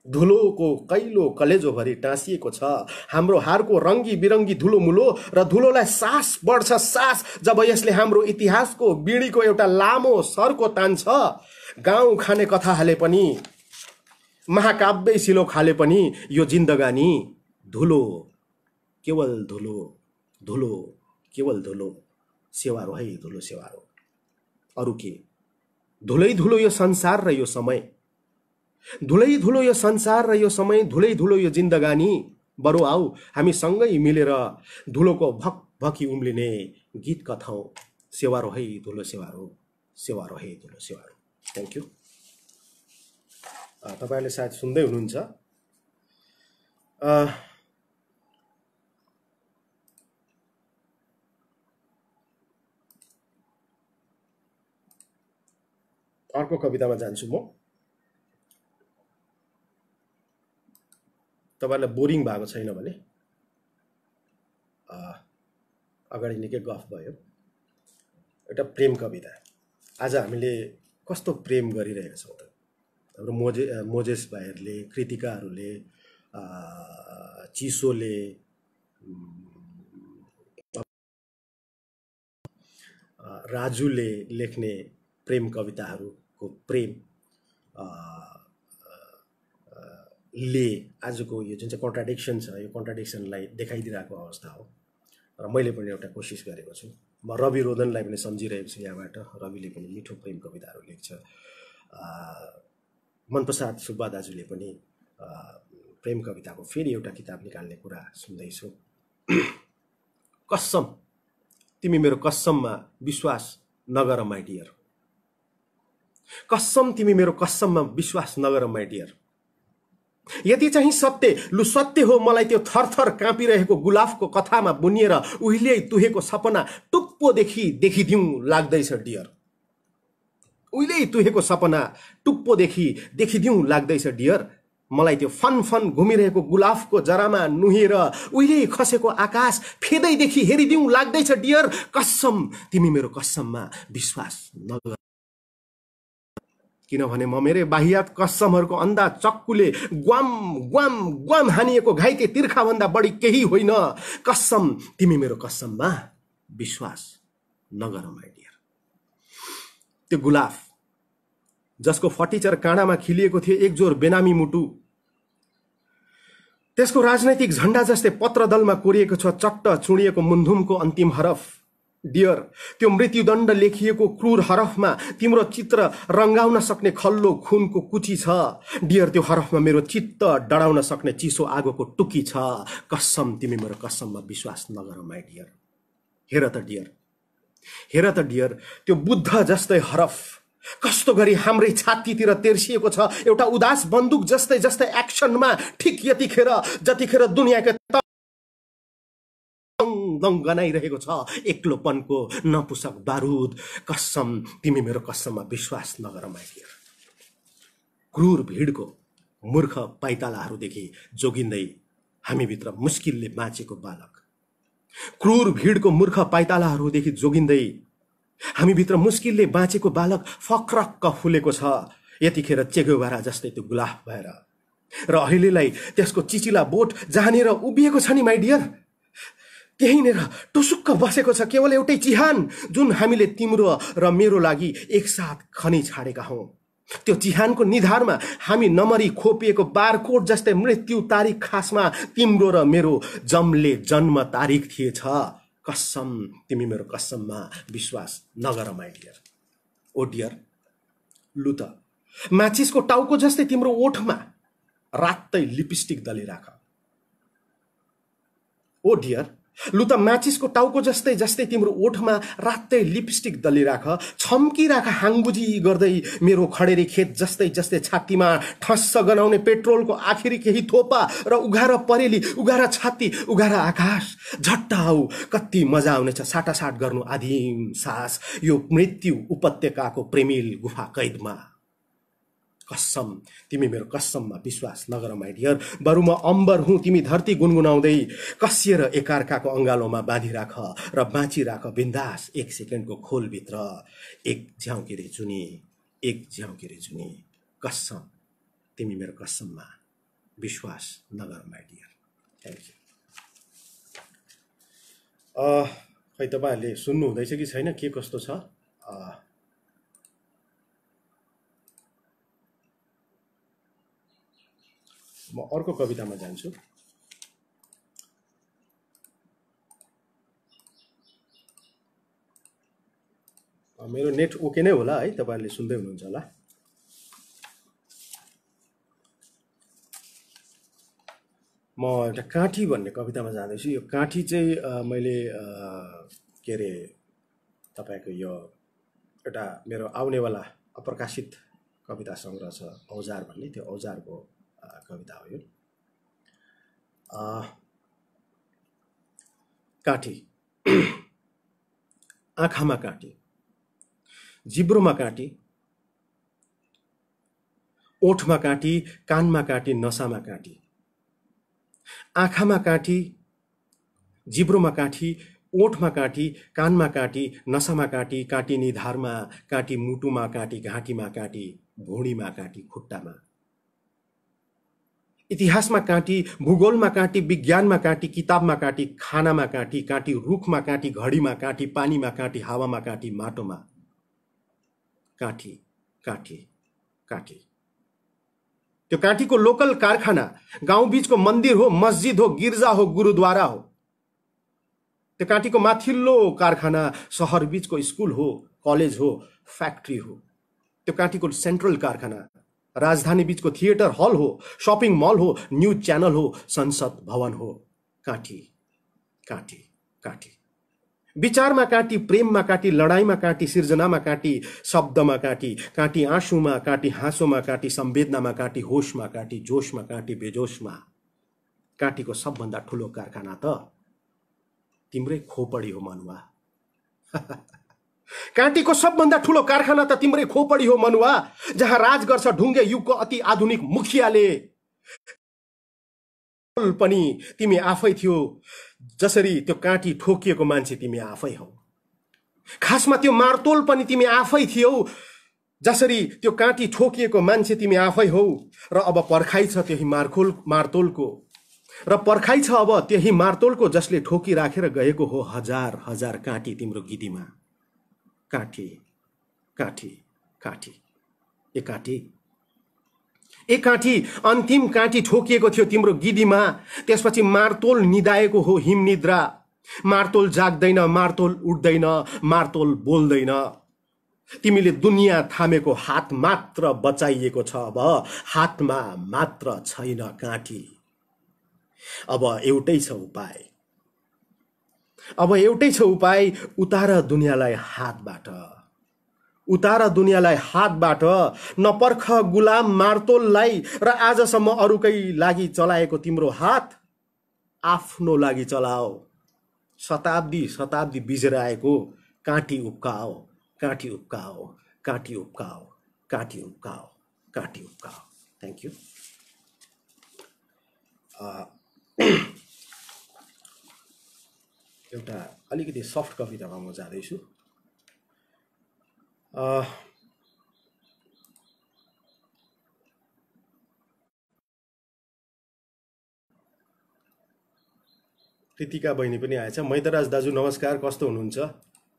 धुलोको कैलो कलेजोभरि टाँसिएको छ हाम्रो हारको रङ्गी बिरङ्गी धुलो मुलो। र धुलोलाई सास बढ्छ सास जब यसले हाम्रो इतिहासको बिडीको एउटा लामो सरको तान्छ। गाउँ खाने कथा हाले पनि, महाकाव्य सिलो खाले पनि, यो जिन्दगानी धुलो केवल धुलो, धुलो केवल धुलो। सेवारो है धुलो सेवारो। अरु के? धुलै धुलो यो संसार र यो समय, धुलै धुलो यो संसार र यो समय, धुलै धुलो यो जिन्दगानी। बरु आऊ हामी सँगै मिलेर धुलोको भक भकी उम्लिने गीत कथौं। सेवारो है धुलो सेवारो। सेवारो है धुलो सेवारो। Thank you. तपाईहरुले सायद सुन्दै हुनुहुन्छ। अर्को कवितामा जान्छु म। तपाईहरुलाई बोरिङ भएको छैन भने अगाडि निकै गफ भयो। एउटा प्रेम कविता। आज हामीले कस्तो प्रेम गरिरहेका छौं त? हाम्रो मोजेस भाइहरुले, कृतिकाहरुले, चिसोले, राजुले लेख्ने प्रेम कविताहरुको प्रेम ले आजको यो जुन चाहिँ कन्ट्राडिक्सन छ, यो कन्ट्राडिक्सनलाई देखाइदिरहेको अवस्था हो। र मैले पनि एउटा कोसिस गरेको छु। म रवि रोदनलाई पनि सम्झिरहेको छु यहाँबाट। रविले पनि मिठो प्रेम कविताहरू लेख्छ। मनप्रसाद सुब्बा दाजुले पनि प्रेम कविताको फेरि एउटा किताब निकाल्ने कुरा सुन्दैछु। कसम तिमी मेरो कसममा विश्वास नगर माइ डियर। कसम तिमी मेरो कसममा विश्वास नगर माइ डियर। यति चाहिँ सत्य, लु सत्य हो मलाई त्यो थरथर काँपिरहेको गुलाफको कथामा बुनिएर उहिले तुहेको सपना टुप्पोदेखि देखिदिउँ लाग्दैछ डियर। उहिले तुहेको सपना टुप्पोदेखि देखिदिउँ लाग्दैछ डियर। मलाई त्यो फन फन घुमिरहेको गुलाफको जरामा नुहेर उहिले खसेको आकाश फेदैदेखि हेरिदिउँ लाग्दैछ डियर। कसम तिमी मेरो कसममा विश्वास नगर। किनभने म मेरै बाहियात कसमहरूको अन्धा चक्कुले ग्वाम ग्वाम ग्वाम हानिएको घाइते तिर्खा भन्दा बढी केही होइन। कसम तिमी मेरो कसममा विश्वास नगर माइ डियर। त्यो गुलाफ जसको फटिचर काँडामा खिलिएको थियो एकजोर बेनामी मुटु, त्यसको राजनैतिक झण्डा जस्तै पत्रदलमा कोरिएको छ चट्ट चुडिएको मुन्धुमको अन्तिम हरफ डियर। त्यो मृत्युदण्ड लेखिएको क्रूर हरफमा तिम्रो चित्र रंगाउन सक्ने खल्लो खुनको कुची छ डियर। त्यो हरफमा मेरो चित्त डढाउन सक्ने चिसो आगोको टुकी छ। कसम तिमी मेरो कसममा विश्वास नगर माइ डियर। हेर त डियर, हेर त डियर, त्यो बुद्ध जस्तै हरफ, कस्तो गरी हाम्रै छातीतिर तेर्सिएको छ एउटा उदास बन्दुक जस्तै जस्तै एक्सनमा, ठिक यतिखेर जतिखेर दुनियाँका दङ गनाइरहेको छ एक्लोपनको नपुसक बारुद। कसम, तिमी मेरो कसममा विश्वास नगर माइ डियर। क्रूर भिडको मूर्ख पाइतालाहरूदेखि जोगिँदै हामीभित्र मुस्किलले बाँचेको बालक, क्रूर भिडको मूर्ख पाइतालाहरूदेखि जोगिँदै हामीभित्र मुस्किलले बाँचेको बालक फक्रक्क फुलेको छ यतिखेर चेगोभारा जस्तै त्यो गुलाफ भएर। र अहिलेलाई त्यसको चिचिला बोट जहाँनिर उभिएको छ नि माइ डियर, त्यहीँनिर टुसुक्क बसेको छ केवल एउटै चिहान, जुन हामीले तिम्रो र मेरो लागि एकसाथ खनी छाडेका हौं। त्यो चिहानको निधारमा हामी नमरी खोपिएको बारकोड जस्तै मृत्यु तारिख खासमा तिम्रो र मेरो जन्म तारिख थिएछ। कसम, तिमी मेरो कसममा विश्वास नगर माइ डियर। ओ डियर, लु त माचिसको टाउको जस्तै तिम्रो ओठमा रातै लिपस्टिक दलिराख। ओ डियर, लु त माचिसको टाउको जस्तै जस्तै तिम्रो ओठमा रातै लिपस्टिक दलिराख। छम्किराख हाङबुजी गर्दै मेरो खडेरी खेत जस्तै जस्तै छातीमा ठस्स गनाउने पेट्रोलको आखिरी केही थोपा र उघार परेली, उघार छाती, उघार आकाश। झट्ट आऊ, कति मजा आउनेछ साटासाट गर्नु आदिम सास यो मृत्यु उपत्यकाको प्रेमिल गुफा कैदमा। कसम, तिमी मेरो कसममा विश्वास नगर माइ डियर। बरु म अम्बर हुँ, तिमी धरती गुनगुनाउँदै कसिएर एकार्काको अङ्गालोमा बाँधिराख र बाँचिराख बिन्दास एक सेकेन्डको खोलभित्र। एक झ्याउकिरे जुनी, एक झ्याउकिरे जुनी। कसम, तिमी मेरो कसममा विश्वास नगर माइ डियर। Thank you. खै तपाईँहरूले सुन्नु हुँदैछ कि छैन, के कस्तो छ? म अर्को कवितामा जान्छु। मेरो नेट ओके नै होला है, तपाईँहरूले सुन्दै हुनुहुन्छ होला। म एउटा काठी भन्ने कवितामा जाँदैछु। यो काठी चाहिँ मैले के अरे तपाईँको यो एउटा मेरो आउनेवाला अप्रकाशित कविता सङ्ग्रह छ औजार भन्ने, त्यो औजारको कविता हो यो। काठी। आँखामा काटी, जिब्रोमा काटी, ओठमा काटी, कानमा काटी, नसामा काटी। आँखामा काटी, जिब्रोमा काटी, ओठमा काटी, कानमा काटी, नसामा काटी, काटी निधारमा काटी, मुटुमा काटी, घाँटीमा काटी, भुँडीमा काटी, खुट्टामा। इतिहासमा काटी, भूगोलमा काटी, विज्ञानमा काटी, किताबमा काटी, खानामा काटी, काटी रुखमा काटी, घडीमा काटी, पानीमा काटी, हावामा काटी, माटोमा काटी, काटी, काटी। त्यो काटीको लोकल कारखाना गाउँ बीचको मन्दिर हो, मस्जिद हो, गिर्जा हो, गुरुद्वारा हो। त्यो काटीको माथिल्लो कारखाना शहर बीचको स्कुल हो, कलेज हो, फ्याक्ट्री हो। त्यो काटीको सेन्ट्रल कारखाना राजधानी बीचको थिएटर हल हो, शपिङ मल हो, न्यूज च्यानल हो, संसद भवन हो। काटी, काटी, काटी। विचारमा काटी, प्रेममा काटी, लडाईमा काटी, सिर्जनामा काटी, शब्दमा काटी, काटी आँसुमा काटी, हाँसोमा काटी, संवेदनामा काटी, होशमा काटी, जोशमा काटी, बेजोशमा। काटीको सबभन्दा ठुलो कारखाना त तिम्रै खोपडी हो मनुवा। काटीको सबभन्दा ठुलो कारखाना त तिम्रै खोपडी हो मनुवा, जहाँ राज गर्छ ढुङ्गे युगको अति आधुनिक मुखियाले। पनि तिमी आफै थियो, जसरी त्यो काटी ठोकिएको मान्छे तिमी आफै हौ। खासमा त्यो मार्तोल पनि तिमी आफै थियौ, जसरी त्यो काटी ठोकिएको मान्छे तिमी आफै हौ। र अब पर्खाइ छ त्यही मार्तोलको, र पर्खाइ छ अब त्यही मार्तोलको, जसले ठोकी राखेर गएको हो हजार हजार काटी तिम्रो गिदीमा। काटी, काटी, काटी। ए काटी, ए काटी, अन्तिम काटी ठोकिएको थियो तिम्रो गिदीमा। त्यसपछि मार्तोल निदाएको हो हिमनिद्रा। मार्तोल जाग्दैन, मार्तोल उठ्दैन, मार्तोल बोल्दैन। तिमीले दुनियाँ थामेको हात मात्र बचाइएको छ, अब हातमा मात्र छैन काटी। अब एउटै छ उपाय, अब एउटै छ उपाय, उतार दुनियाँलाई हातबाट। उतार दुनियाँलाई हातबाट, नपर्ख गुलाम मार्तोललाई, र आजसम्म अरूकै लागि चलाएको तिम्रो हात आफ्नो लागि चलाओ। शताब्दी शताब्दी बिजेर आएको काँटी उब्काओ, काँटी उब्काओ, काँटी उब्काओ, काँटी उब्काओ, काँटी उब्काओ। Thank you. एउटा अलिकति सफ्ट कवितामा म जाँदैछु। कृतिका बहिनी पनि आएछ। मैदराज दाजु नमस्कार, कस्तो हुनुहुन्छ?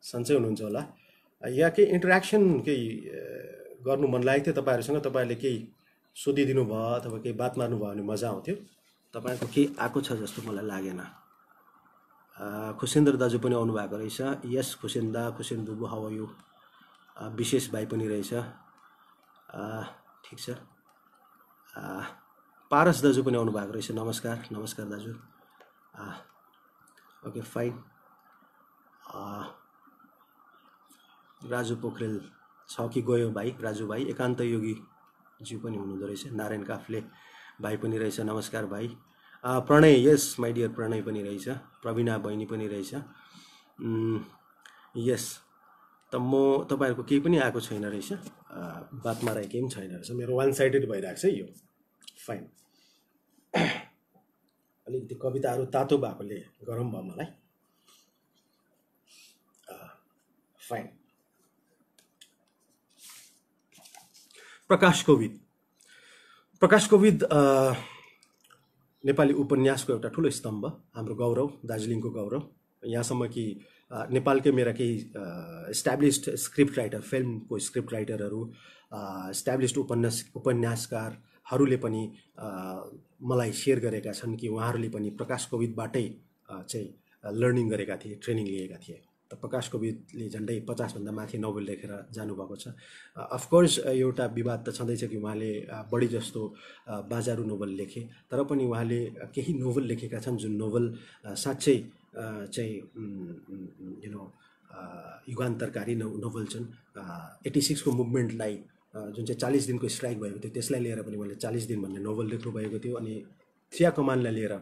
सन्चै हुनुहुन्छ होला। यहाँ केही इन्टरेक्सन केही गर्नु मन लागेको थियो तपाईँहरूसँग। तपाईँहरूले केही सोधिदिनु भयो अथवा केही बात मार्नुभयो भने मजा आउँथ्यो। तपाईँको केही आएको छ जस्तो मलाई लागेन। खुसेन्द्र दाजु पनि आउनुभएको रहेछ। यस खुसेन्दा, खुसेन बुबु, हाउ आर यु? विशेष भाइ पनि रहेछ। ठिक छ। पारस दाजु पनि आउनुभएको रहेछ। नमस्कार, नमस्कार दाजु। Okay fine. राजु पोखरेल छ कि गयो भाइ? राजु भाइ। एकान्त योगी ज्यू पनि हुनुहुँदो रहेछ। नारायण काफ्ले भाइ पनि रहेछ। नमस्कार भाइ। प्रणय, यस माइ डियर प्रणय पनि रहेछ। प्रवीणा बहिनी पनि रहेछ। यस त म तपाईँहरूको केही पनि आएको छैन रहेछ। बात माराइ केही पनि छैन रहेछ। मेरो वान साइडेड भइरहेको छ यो। फाइन। अलिकति कविताहरू तातो भएकोले गरम भयो मलाई। फाइन। प्रकाश कोविद। प्रकाश कोविद नेपाली उपन्यासको एउटा ठुलो स्तम्भ, हाम्रो गौरव, दार्जिलिङको गौरव। यहाँसम्म कि नेपालकै मेरा केही इस्ट्याब्लिस्ड स्क्रिप्ट राइटर, फिल्मको स्क्रिप्ट राइटरहरू, इस्ट्याब्लिस्ड उपन्यासकारहरूले पनि मलाई सेयर गरेका छन् कि उहाँहरूले पनि प्रकाश कोविदबाटै चाहिँ लर्निङ गरेका थिए, ट्रेनिङ लिएका थिए। त प्रकाश कोविदले झन्डै 50 भन्दा माथि नोभल लेखेर जानुभएको छ। अफकोर्स एउटा विवाद त छँदैछ कि उहाँले बढी जस्तो बाजारु नोभल लेखे, तर पनि उहाँले केही नोभल लेखेका छन् जुन नोभल साँच्चै चाहिँ युगान्तरकारी नोभल छन्। 86 को मुभमेन्टलाई जुन चाहिँ 40 दिनको स्ट्राइक भएको थियो त्यसलाई लिएर पनि उहाँले 40 दिन भन्ने नोभल लेख्नु भएको थियो। अनि चिया कमानलाई लिएर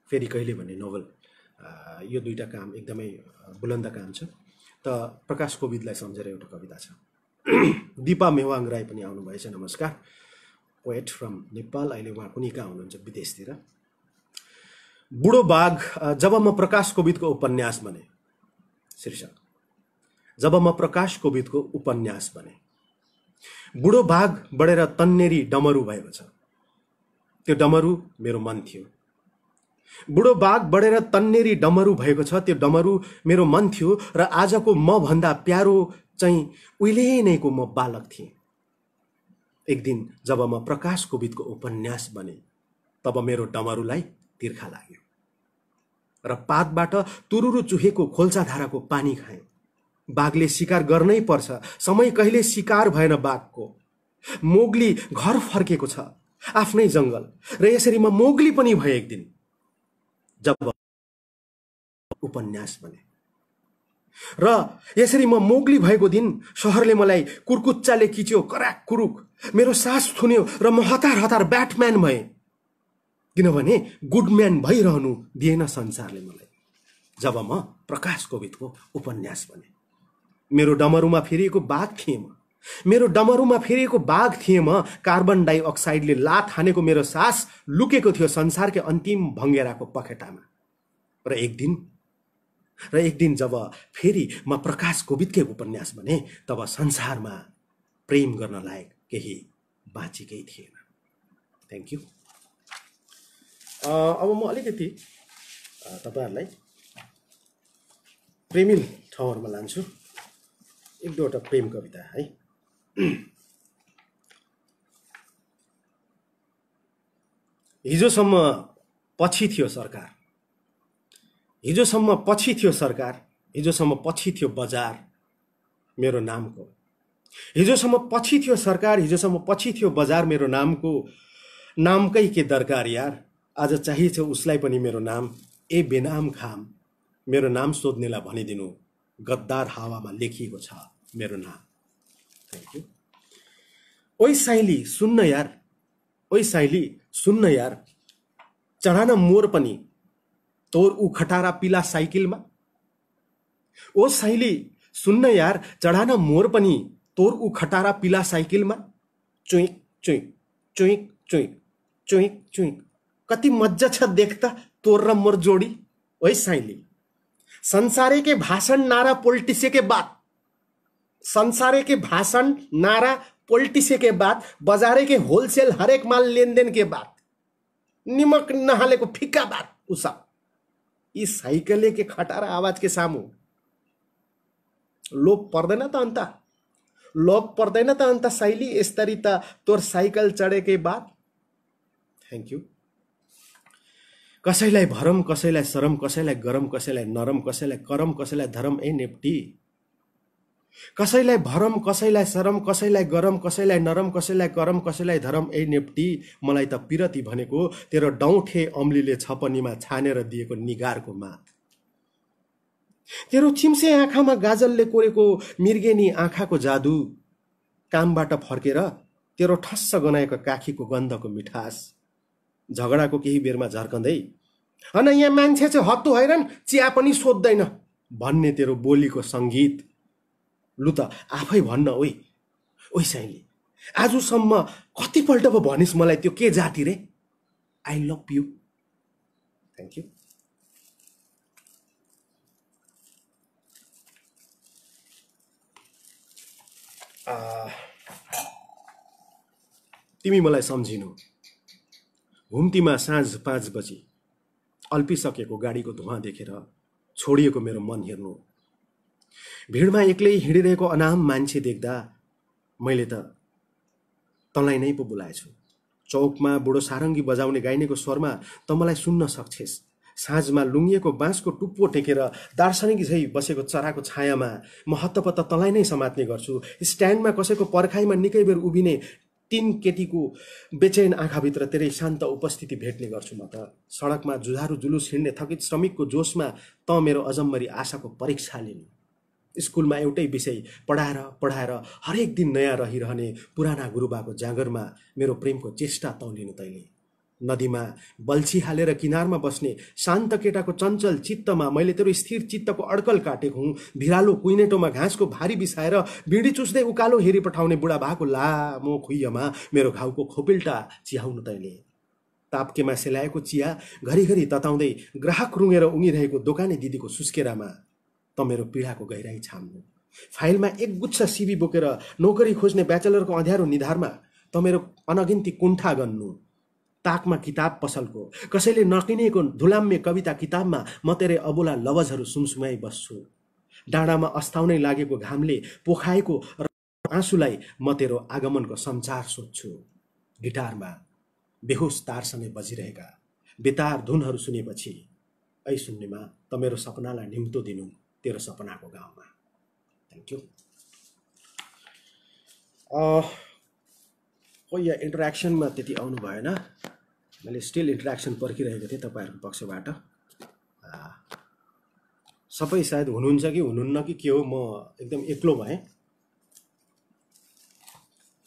फेरि कहिले भन्ने नोभल, यो दुईटा काम एकदमै बुलन्द काम छ। त प्रकाश कोविदलाई सम्झेर एउटा कविता छ। दिपा मेवाङ राई पनि आउनुभएछ। नमस्कार। Poet from Nepal. अहिले उहाँ कुनै कहाँ हुनुहुन्छ, विदेशतिर। बुढो बाघ। जब म प्रकाश कोविदको उपन्यास बने। शीर्षक। जब म प्रकाश कोविदको उपन्यास बने। बुढो बाघ बढेर तन्नेरी डमरू भएको छ। त्यो डमरू मेरो मन थियो। बुढो बाघ बढेर तन्नेरी डमरू भएको छ। त्यो डमरू मेरो मन थियो र आजको म भन्दा प्यारो चाहिँ उहिले नैको म बालक थिएँ। एक दिन जब म प्रकाश कोविदको उपन्यास बने, तब मेरो डमरूलाई तिर्खा लाग्यो र पातबाट तुरुरु चुहेको खोल्सा धाराको पानी खाएँ। बाघले शिकार गर्नै पर्छ, समय कहिले शिकार भएन बाघको। मोगली घर फर्केको छ, आफ्नै जंगल, र यसरी म मोगली पनि भए एक दिन जब उपन्यास बने। र यसरी म मोगली भएको दिन शहरले मलाई कुर्कुच्चाले किच्यो, कराक कुरुक, मेरो सास थुन्यो र म हतार हतार ब्याटम्यान भएँ। किनभने गुडम्यान भइरहनु दिएन संसारले मलाई। जब म प्रकाश कोविदको उपन्यास बने। मेरो डमरूमा फेरिएको बाघ थिएँ म। मेरो डमरूमा फेरिएको बाघ थिएँ म। कार्बन डाइअक्साइडले लात हानेको मेरो सास लुकेको थियो संसारकै अन्तिम भङ्गेराको पखेटामा। र एक दिन जब फेरि म प्रकाश कोविदकै उपन्यास बने, तब संसारमा प्रेम गर्न लायक केही बाँचेकै थिएन। Thank you. अब म अलिकति तपाईहरुलाई प्रेमिल ठाउँहरुमा लान्छु। एक दुईवटा प्रेम कविता है। हिजोसम्म पछि थियो सरकार, हिजोसम्म पछि थियो सरकार, हिजोसम्म पछि थियो बजार मेरो नामको। हिजोसम्म पछि थियो सरकार, हिजोसम्म पछि थियो बजार मेरो नामको। नामकै के दरकार यार, आज चाहिन्छ उसलाई पनि मेरो नाम। ए बेनाम खाम, मेरो नाम सोध्नेलाई भनिदिनु, गद्दार हावामा लेखिएको छ मेरो नाम। Thank you. ओइ साइली सुन्न यार, ओइ साइली सुन्न यार, चढान मोर पनि तोर ऊ खटारा पिला साइकिलमा। ओ साइली सुन्न यार, चढान मोर पनि तोर ऊ खटारा पिला साइकिलमा। चुइक चुइक चुइक चुइक चुइक चुइक, कति मजा छ देख्ता तोर र मोर जोडी। ओइ साइली संसारे के भाषण नारा पोल्टिसे के बाद, संसारे के भाषण नारा पोल्टिसे के बाद, बजारे के होलसेल हरेक माल लेनदेन के बाद, निमक नहालेको फिक्का बात उसा। यी साइकलले के खटारा आवाज के सामु लोभ पर्दैन त अन्त, लोभ पर्दैन त अन्त साइली यस्तरी त तोर साइकल चढेकै बाद। Thank you. कसैलाई भरम कसैलाई सरम, कसैलाई गरम कसैलाई नरम, कसैलाई करम कसैलाई धरम, ए नेप्टी। कसैलाई भरम कसैलाई सरम, कसैलाई गरम कसैलाई नरम, कसैलाई करम कसैलाई धरम, ए नेप्टी। मलाई त पिरती भनेको तेरो डौठे अम्लीले छपनीमा छानेर दिएको निगारको मात। तेरो चिम्से आँखामा गाजलले कोरेको मिर्गेनी आँखाको जादु, कामबाट फर्केर तेरो ठस्स गनाएको काखीको गन्धको मिठास, झगडाको केही बेरमा झर्कँदै अन यहाँ मान्छे चाहिँ हत्तु हैरान चिया पनि सोध्दैन भन्ने तेरो बोलीको सङ्गीत। लु त आफै भन्न ओइ, ओइ साइली आजसम्म कतिपल्ट पो भनिस् मलाई त्यो के जाति रे? I love you. Thank you. तिमी मलाई सम्झिनु, घुम्तीमा साँझ 5 बजी अल्पिसकेको गाडीको धुवाँ देखेर छोडिएको मेरो मन हेर्नु, भिडमा एक्लै हिँडिरहेको अनाम मान्छे देख्दा मैले त तँलाई नै पो बोलाएछु। चौकमा बुढो सारङ्गी बजाउने गाइनेको स्वरमा त मलाई सुन्न सक्छेस्। साँझमा लुङ्गिएको बाँसको टुप्पो टेकेर दार्शनिक झै बसेको चराको छायामा म हत्तपत्त तँलाई नै समात्ने गर्छु। स्ट्यान्डमा कसैको पर्खाइमा निकै बेर उभिने तीन केटीको बेचैन आँखाभित्र तेरै शान्त उपस्थिति भेट्ने गर्छु। म त सडकमा जुझारु जुलुस हिँड्ने थकित श्रमिकको जोसमा त मेरो अजम्मरी आशाको परीक्षा लिनु। स्कुलमा एउटै विषय पढाएर पढाएर हरेक दिन नयाँ रहिरहने पुराना गुरुबाको जागरमा मेरो प्रेमको चेष्टा तौलिनु तैले। नदीमा बल्छी हालेर किनारमा बस्ने शान्त केटाको चञ्चल चित्तमा मैले तेरो स्थिर चित्तको अड्कल काटेको हुँ। भिरालो कुइनेटोमा घाँसको भारी बिसाएर बिडी चुस्दै उकालो हेरी पठाउने बुढाबाको लामो खुइयामा मेरो घाउको खोपिल्टा चिहाउनु तैले। ताप्केमा सेलाएको चिया घरिघरि तताउँदै ग्राहक रुँगेर उङिरहेको दोकाने दिदीको सुस्केरामा त मेरो पीडाको गहिराई छाम्नु। फाइलमा एक गुच्छ सिबी बोकेर नोकरी खोज्ने ब्याचलरको अँध्यारो निधारमा त मेरो अनगिन्ती कुण्ठा गन्नु। ताकमा किताब पसलको कसैले नकिनेको धुलाम्य कविता किताबमा म तेरे अबोला लवजहरू सुमसुमाई बस्छु। डाँडामा अस्ताउनै लागेको घामले पोखाएको आँसुलाई म तेरो आगमनको सञ्चार सोध्छु। गिटारमा बेहोस तारसँगै बजिरहेका बेतार धुनहरू सुनेपछि ऐ सुन्नेमा त मेरो सपनालाई निम्तो दिनु तेरो सपनाको गाउँमा। Thank you. या इन्टरेक्सनमा त्यति आउनु भएन, मैले स्टिल इन्टरेक्सन पर्खिरहेको थिएँ तपाईँहरूको पक्षबाट। सबै सायद हुनुहुन्छ कि हुनुहुन्न कि के हो, म एकदम एक्लो भएँ,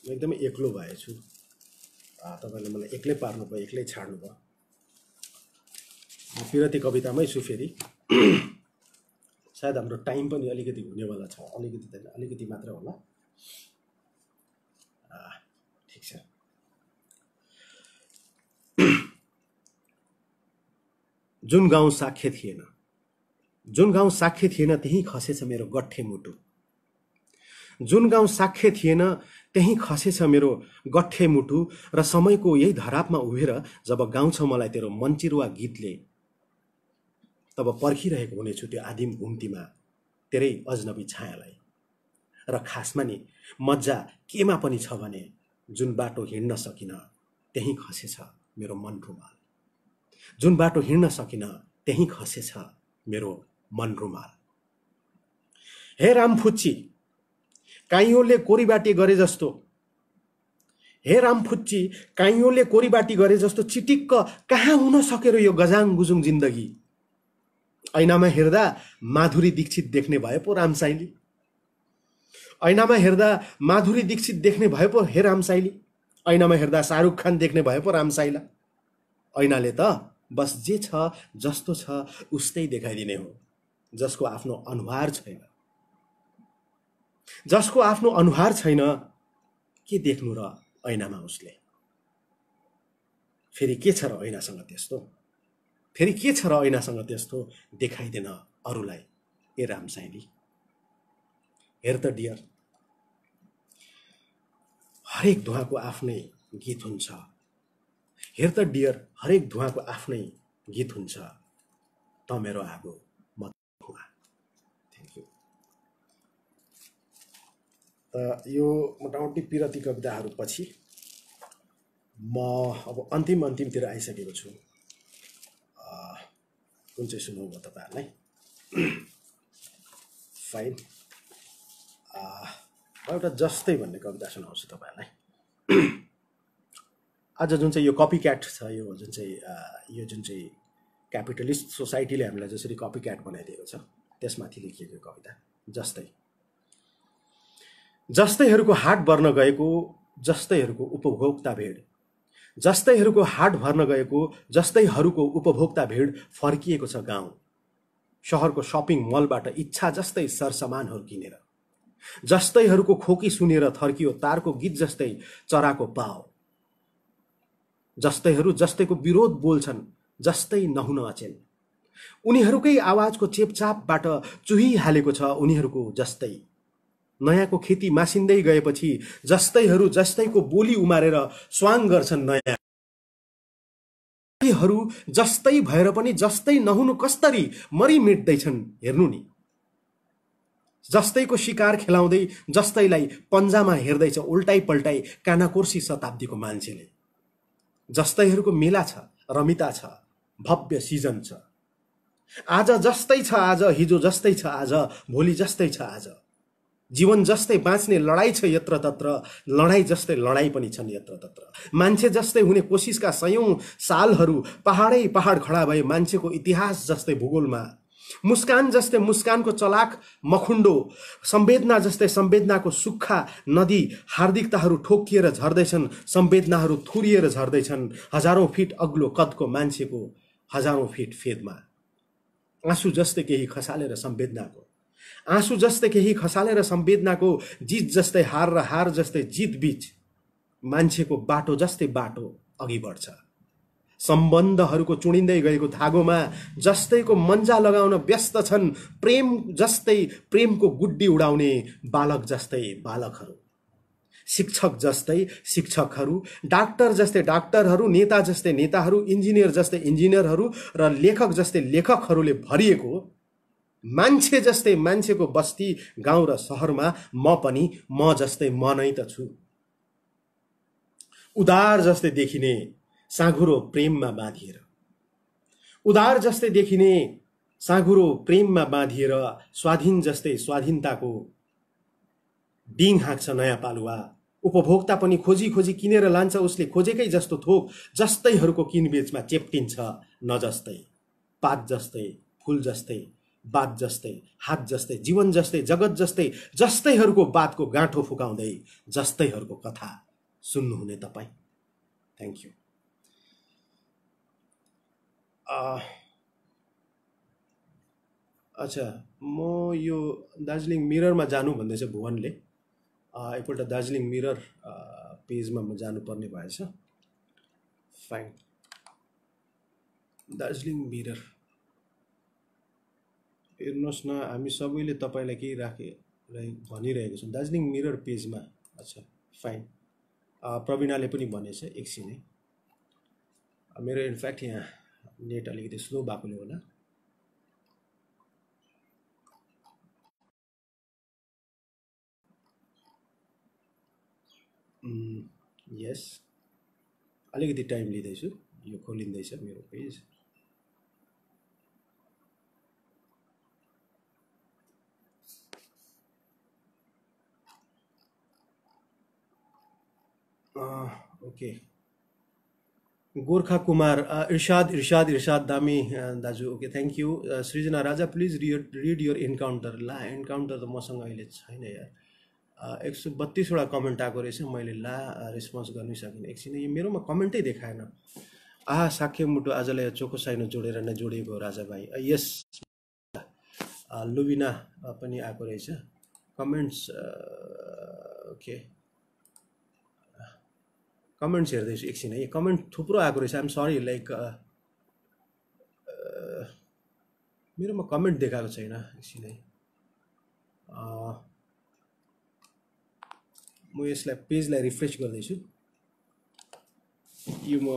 एकदमै एक्लो भएछु। तपाईँले मलाई एक्लै पार्नु भयो, एक्लै छाड्नु भयो। म पिरती कवितामै छु फेरि। सायद हाम्रो टाइम पनि अलिकति हुनेवाला छ, अलिकति मात्र होला। ठिक छ। जुन गाउँ साख्य थिएन, जुन गाउँ साख्य थिएन त्यहीँ खसेछ मेरो गट्ठे मुटु। जुन गाउँ साख्य थिएन त्यहीँ खसेछ मेरो गट्ठे मुटु। र समयको यही धरापमा उभिएर जब गाउँछ मलाई तेरो मनचिरुवा गीतले, तब पर्खिरहेको हुनेछु त्यो आदिम घुम्तीमा तेरै अजनबी छायालाई। र खासमा नि मजा केमा पनि छ भने जुन बाटो हिँड्न सकिन त्यहीँ खसेछ मेरो मन रुमाल। जुन बाटो हिँड्न सकिन त्यहीँ खसेछ मेरो मन रुमाल। हे रामफुच्ची काइयोले कोरीबाटी गरे जस्तो, हे रामफुच्ची काइयोले कोरीबाटी गरे जस्तो चिटिक्क कहाँ हुन सकेर यो गजाङ गुजुङ जिन्दगी। ऐनामा हेर्दा माधुरी दीक्षित देख्ने भए पो रामसाइली। ऐनामा हेर्दा माधुरी दीक्षित देख्ने भए पो हे रामसाइली, ऐनामा हेर्दा शाहरुख खान देख्ने भए पो रामसाइला। ऐनाले त बस जे छ जस्तो छ उस्तै देखाइदिने हो। जसको आफ्नो अनुहार छैन, जसको आफ्नो अनुहार छैन, के देख्नु र ऐनामा उसले? फेरि के छ र ऐनासँग त्यस्तो? फेरि के छ र ऐनासँग त्यस्तो देखाइदिन अरूलाई? ए रामसाइली, हेर त डियर, हरेक धुवाको आफ्नै गीत हुन्छ। हेर त डियर, हरेक धुवाको आफ्नै गीत हुन्छ। त मेरो आगो म धुवा। Thank you. त यो मोटामोटी पिरती कविताहरू पछि म अब अन्तिमतिर आइसकेको छु। कुन चाहिँ सुनौँ म तपाईँहरूलाई? फाइन, म एउटा जस्तै भन्ने कविता सुनाउँछु तपाईँहरूलाई। आज जुन चाहिँ यो कपी क्याट छ, यो जुन चाहिँ क्यापिटलिस्ट सोसाइटीले हामीलाई जसरी कपी क्याट बनाइदिएको छ, त्यसमाथि लेखिएको कविता। जस्तैहरूको हाट भर्न गएको, जस्तैहरूको उपभोक्ता भिड, जस्तैहरूको हाट भर्न गएको, जस्तैहरूको उपभोक्ता भिड फर्किएको छ गाउँ। शहरको सपिङ मलबाट इच्छा जस्तै सरसामानहरू किनेर, जस्तैहरूको खोकी सुनेर थर्कियो तारको गीत जस्तै चराको पाउ। जस्तैहरू जस्तैको विरोध बोल्छन्, जस्तै नहुन अचेल। उनीहरूकै आवाजको चेपचापबाट चुहिहालेको छ उनीहरूको जस्तै। नयाँको खेती मासिँदै गएपछि जस्तैहरू जस्तैको बोली उमारेर स्वाङ गर्छन् नयाँ। जस्तै भएर पनि जस्तै नहुनु कस्तरी मरिमिट्दैछन् हेर्नु नि। जस्तैको शिकार खेलाउँदै जस्तैलाई पन्जामा हेर्दैछ उल्टाइ पल्टाइ कानाकोर्सी शताब्दीको मान्छेले। जस्तैहरूको मेला छ, रमिता छ, भव्य सिजन छ। आज जस्तै छ, आज हिजो जस्तै छ, आज भोलि जस्तै छ। आज जीवन जस्तै बाँच्ने लडाई छ यत्र तत्र, लडाई जस्तै लडाई पनि छन् यत्र तत्र। मान्छे जस्तै हुने कोसिसका सयौं सालहरू पहाडै पहाड खडा भए मान्छेको इतिहास जस्तै भूगोलमा। मुस्कान जस्तै मुस्कानको चलाक मखुण्डो, संवेदना जस्तै संवेदनाको सुक्खा नदी। हार्दिकताहरू ठोकिएर झर्दैछन्, संवेदनाहरू थुरिएर झर्दैछन्। हजारौं फिट अग्लो कदको मान्छेको हजारौं फिट फेदमा। आँसु जस्तै केही खसालेर संवेदनाको, आँसु जस्तै केही खसालेर संवेदनाको, जित जस्तै हार र हार जस्तै जित बीच मान्छेको बाटो जस्तै बाटो अघि बढ्छ। सम्बन्धहरूको चुडिँदै गएको धागोमा जस्तैको मन्जा लगाउन व्यस्त छन्। प्रेम जस्तै प्रेमको गुड्डी उडाउने बालक जस्तै बालकहरू। शिक्षक जस्तै शिक्षकहरू, डाक्टर जस्तै डाक्टरहरू, नेता जस्तै नेताहरू, इन्जिनियर जस्तै इन्जिनियरहरू र लेखक जस्तै लेखकहरूले भरिएको मान्छे जस्तै मान्छेको बस्ती गाउँ र सहरमा म पनि म जस्तै म नै त छु। उदार जस्तै देखिने साँघुरो प्रेममा बाँधिएर, उदार जस्तै देखिने साँघुरो प्रेममा बाँधिएर, स्वाधीन जस्तै स्वाधीनताको डिङ हाँक्छ नयाँ पालुवा। उपभोक्ता पनि खोजी खोजी किनेर लान्छ उसले खोजेकै जस्तो थोक। जस्तैहरूको किनबेचमा चेप्टिन्छ न जस्तै। पात जस्तै, फुल जस्तै, बात जस्तै, हात जस्तै, जीवन जस्तै, जगत जस्तै, जस्तैहरूको बातको गाँठो फुकाउँदै जस्तैहरूको कथा सुन्नुहुने तपाईँ। Thank you. अच्छा, म यो दार्जिलिङ मिररमा जानु भन्दैछ भुवनले। एकपल्ट दार्जिलिङ मिरर पेजमा म जानुपर्ने भएछ। फाइन, दार्जिलिङ मिरर हेर्नुहोस् न, हामी सबैले तपाईँलाई केही भनिरहेको छौँ दार्जिलिङ मिरर पेजमा। अच्छा फाइन, प्रवीणाले पनि भनेछ एकछिनै। मेरो इनफ्याक्ट यहाँ नेट अलिकति स्लो भएकोले होला। यस, अलिकति टाइम लिँदैछु, यो खोलिँदैछ मेरो पेज। ओके, गोर्खा कुमार, इर्शाद दामी दाजु। Okay, thank you. Srijana Raja, please read your encounter. ला, इन्काउन्टर त मसँग अहिले छैन यार। 132वटा कमेन्ट आएको रहेछ, मैले रेस्पोन्स गर्नै सकिनँ। एकछिन, यो मेरोमा कमेन्टै देखाएन। साक्य मुटु आजलाई चोखो साइनो जोडेर नै जोडिएको हो राजा भाइ। यस, लुबिना पनि आएको रहेछ कमेन्ट्स। ओके, कमेन्ट्स हेर्दैछु एकछिन है। कमेन्ट थुप्रो आएको रहेछ। आइएम सरी, लाइक मेरोमा कमेन्ट देखाएको छैन। एकछिन है, म यसलाई पेजलाई रिफ्रेस गर्दैछु। यो म